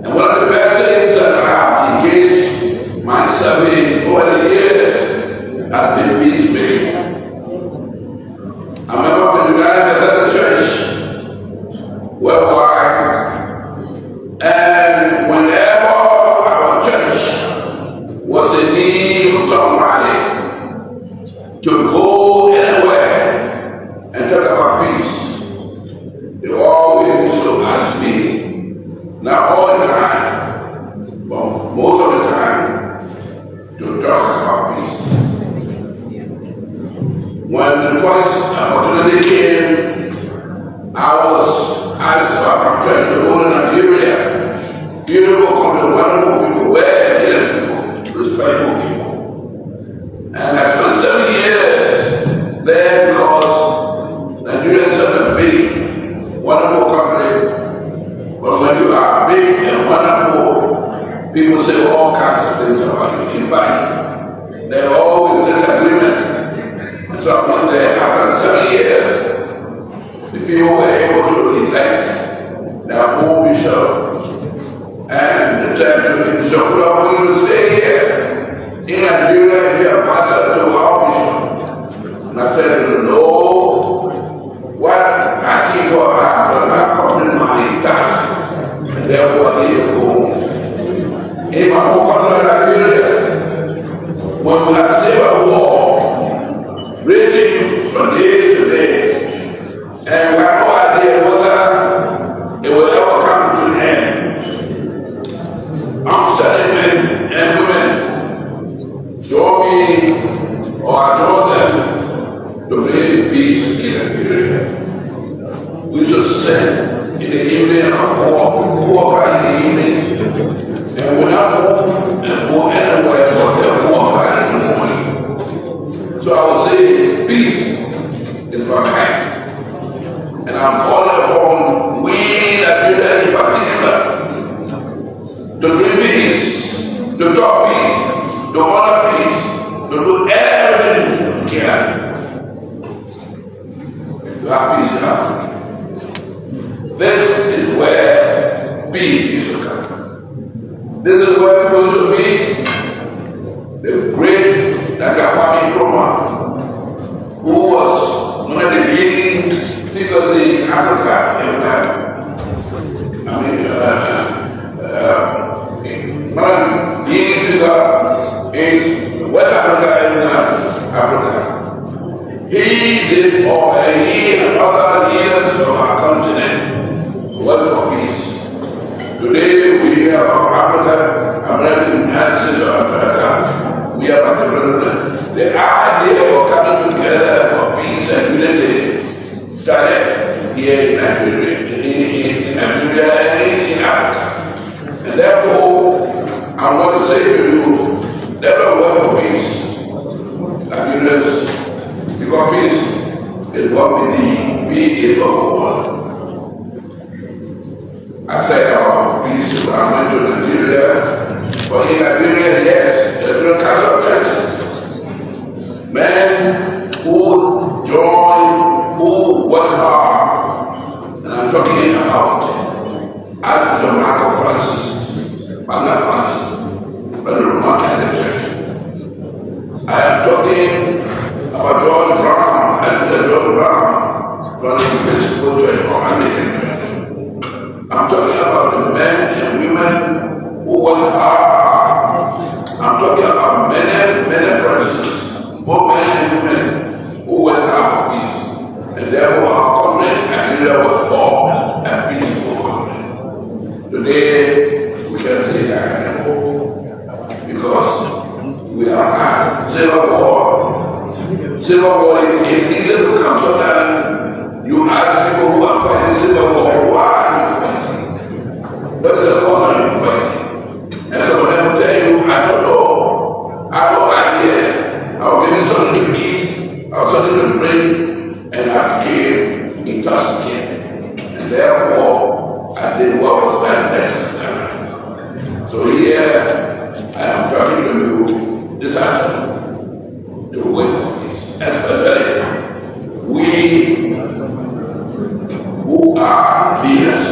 [SPEAKER 6] And one of the best things that I have engaged myself in over the years has been peacemaking. I'm a member of the United Methodist Church worldwide. And whenever our church was in need of somebody to go anywhere and talk about peace, they always used to ask me, not all the time, but most of the time, to talk about peace. When the first opportunity came, I was asked about my church to go to Nigeria. Beautiful country, wonderful people, well-educated people, respectful people. And I spent 7 years there because Nigeria is such a big, wonderful country. But when you are big and wonderful, people say all kinds of things about you. In fact, there are always disagreement. And so I went there after 7 years. The people were able to elect their own bishop. And the church bishop going to stay here in Nigeria and be a pastor to our bishop. And I said, no, what I keep for her, I complete my task. And therefore, I need to go. In my home country, Nigeria, when we have civil war, raging from day to day, and we have no idea whether it will ever come to an end. I'm studying men and women, join me or I join them to bring peace in Nigeria. We should sit in the evening and walk in the evening, and we're not move and go anywhere but walk in the morning. So I would say peace is my hand. And I'm calling upon we Nigeria in particular to bring peace, to talk peace, to honor peace, to do everything we can to have peace in our country. This is where peace is to come. This is where we should meet the great Farmington, who was one of the leading figures in Africa. One of the leading figures in West Africa and Africa. He did all, and he and other leaders of our continent work for peace. Today we hear about Africa, America, United States of America. We are at the president. The idea of coming together for peace and unity started here in Nigeria, in Africa. And therefore, I want to say to you, never work for peace. Nigerians, because peace is what we need. We is what we want. I said peace when I went to Nigeria. But in Liberia, yes, there are kinds of churches. Men who join, who work hard. And I'm talking about Archbishop Michael Francis, Magna Francis, but the Roman Catholic Church. I am talking about George Brown, Archbishop George Brown, from the Episcopal Church or Anglican Church. I'm talking about the men and women who work hard. I'm talking about many persons, both men and women who work hard for peace. And therefore our country, Nigeria, was called a peaceful country. don't worry, it's easy to come sometimes. You ask people who are fighting civil war, why are you fighting? What is the cause of you fighting? And some of them will tell you, I don't know. I have no idea. I was given something to eat, I was something to drink, and I became intoxicated. And therefore, I did what was not necessary. So here, I am talking to you this afternoon to wisdom. Especially we who are leaders.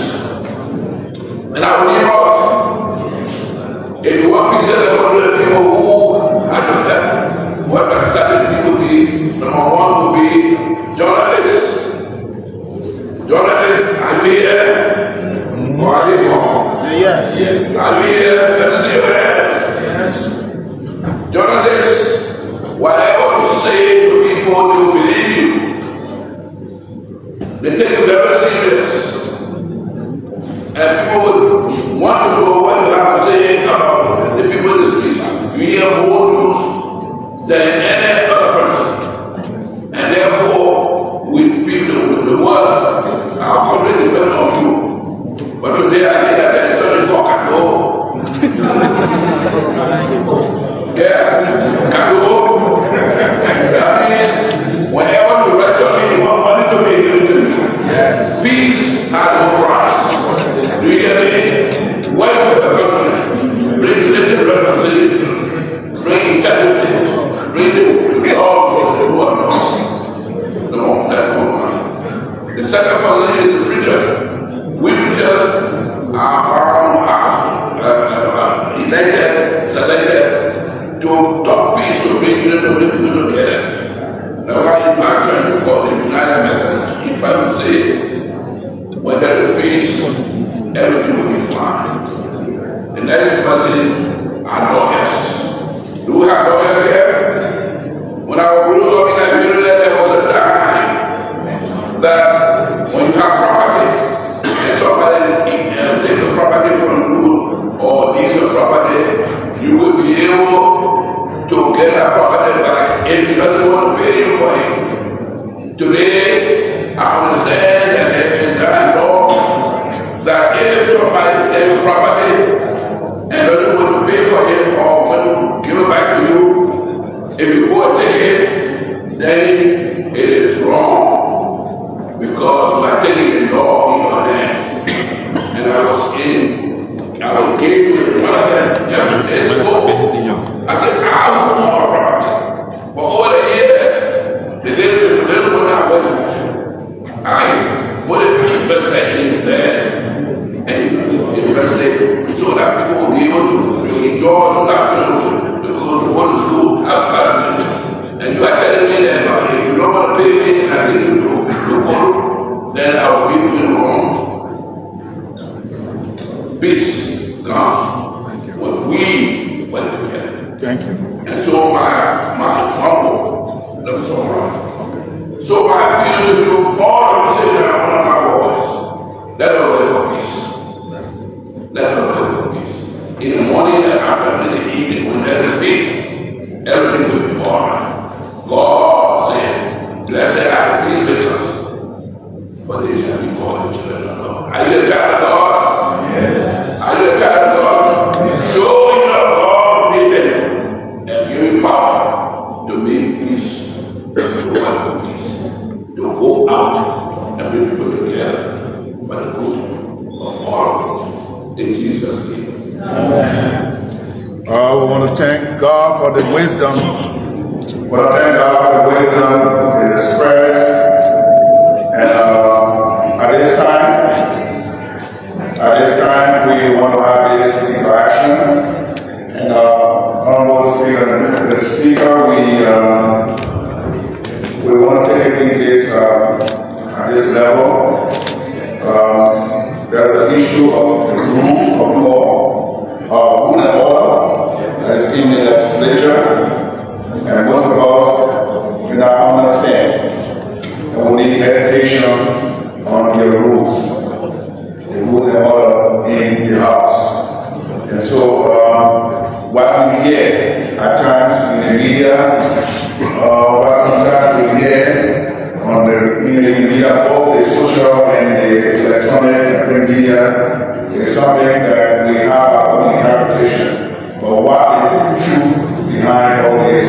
[SPEAKER 6] And I will give us, if you want to tell the people who have that, what the starting people be, number one will be journalists. Journalists, are you here? Or are they gone?
[SPEAKER 7] Yeah.
[SPEAKER 6] Are you here? Let me see your hands. Journalists, whatever you say to people, they will believe you. They take you very serious. And people would want to know what you have to say about the people in the streets. You hear more news than any other person. And therefore, with people, with the world, our country depends on you. But today I hear that there is something called Kado. Yeah, Kado. That means whenever you write something, you want money to be given to you. Peace has no price. Do you hear me? Welcome to the country. Bring living reconciliation. Bring integrity. Bring the all the who are lost. No, that's no one. The second person is the preacher. We preachers are elected, selected to talk peace, to bring unity, to bring people together. That's why in my church we call it United Methodist. If I would say, when there is peace, everything will be fine. The next person is our lawyers. Do we have lawyers here? When I grew up in Liberia, there was a time that when you have property, and somebody takes the property from you, or leaves the property, you will be able to get that property back if he doesn't want to pay you for it. Today, I understand that there is that law that if somebody takes a property and doesn't want to pay for it or want to give it back to you, if you go and take it, then it is wrong because you are taking the law in your hand. And I was engaged with one of them yesterday ago. I said, I want more property. For over the years, the little one I was, I put it invested in land and invested so that people will be able to enjoy, so that people will go to school outside. And you are telling me that if you don't want to pay me, I think you to follow, then I will give you wrong. Peace comes when we went together.
[SPEAKER 7] Thank you.
[SPEAKER 6] And so my humble, let me summarize. So my appeal to you, all of you say that one of my voice, let us wait for peace. Let us wait for peace. In the morning and after in the evening, when there is peace, everything will be all right. God said, blessed are the peacemakers, for they shall be called the children of God. Are you a child of God? Yes. Are you a child of God? Yes. Show your God written and give you power to make peace, to work for peace, to go out and bring people together for the good of all of us. In Jesus' name.
[SPEAKER 7] Amen. We want to thank God for the wisdom. We want to thank God for the wisdom it expressed. And at this time, we want to have this interaction. And Honorable Speaker, the Speaker, we want to take it in this at this level. There's an issue of the rule of law, rule and order that is in the legislature, and most of us do not understand. And we need education on the rules and order in the house. And so, while we hear at times in the media, but sometimes we social and the electronic and print media is something that we have our own interpretation. But what is the truth behind all this?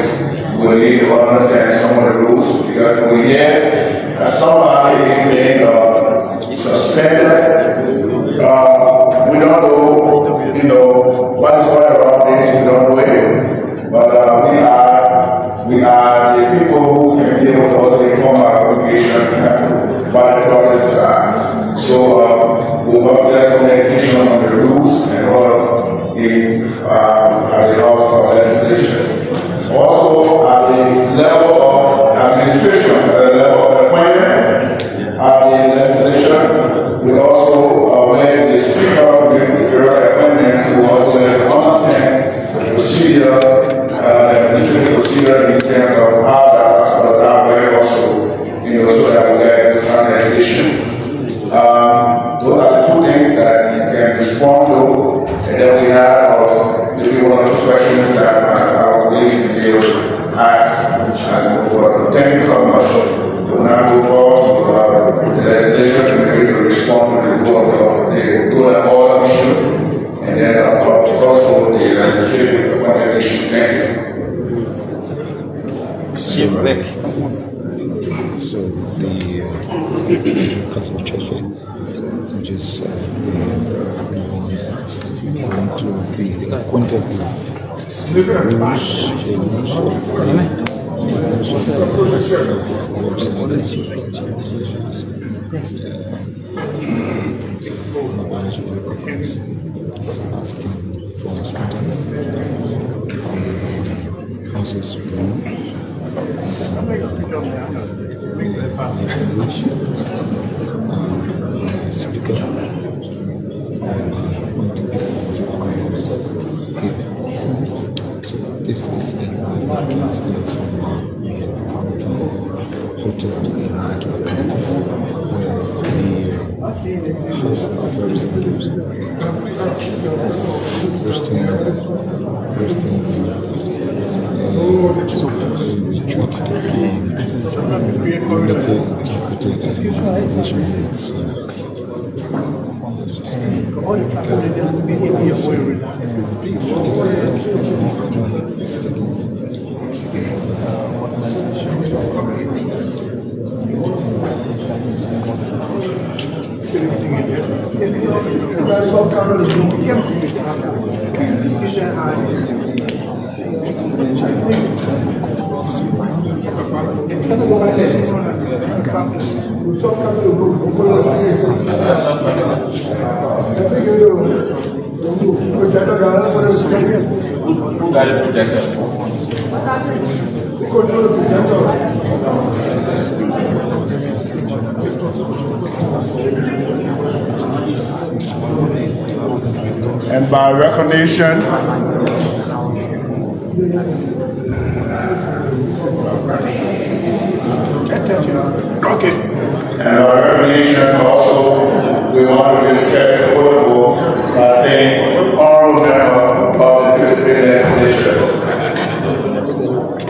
[SPEAKER 7] We need to understand some of the rules, because we hear that somebody is being suspended. We don't know, what is going around this. We don't know it. But we are the people who can be able to also inform our congregation what the process are. So we work there on education on the rules and all in at the House of Legislation. Also at the level of administration, at the level of appointment, at the legislature, we also when the speaker makes the federal appointments, we also understand the procedure, administrative procedure in terms of how that way also, so that we get this kind of education. Those are the two things that you can respond to, and then we have maybe one or two questions that our colleagues will be able to ask as we move forward. Thank you very much. We will now move forward to the legislation to be able to respond to the goal of all issue, and then of course the legislative issue. Thank you.
[SPEAKER 8] So the Catholic Church, which is want to be acquainted with the rules asking for houses So this is in from Farmington Hotel in Margibi, where the House of Representatives hosting retreat on better interpreting and organization needs.
[SPEAKER 7] And by recognition, okay. And by recognition also, we want to respect the protocol by saying honorable member of the 55th legislature.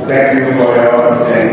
[SPEAKER 7] Thank you for your understanding.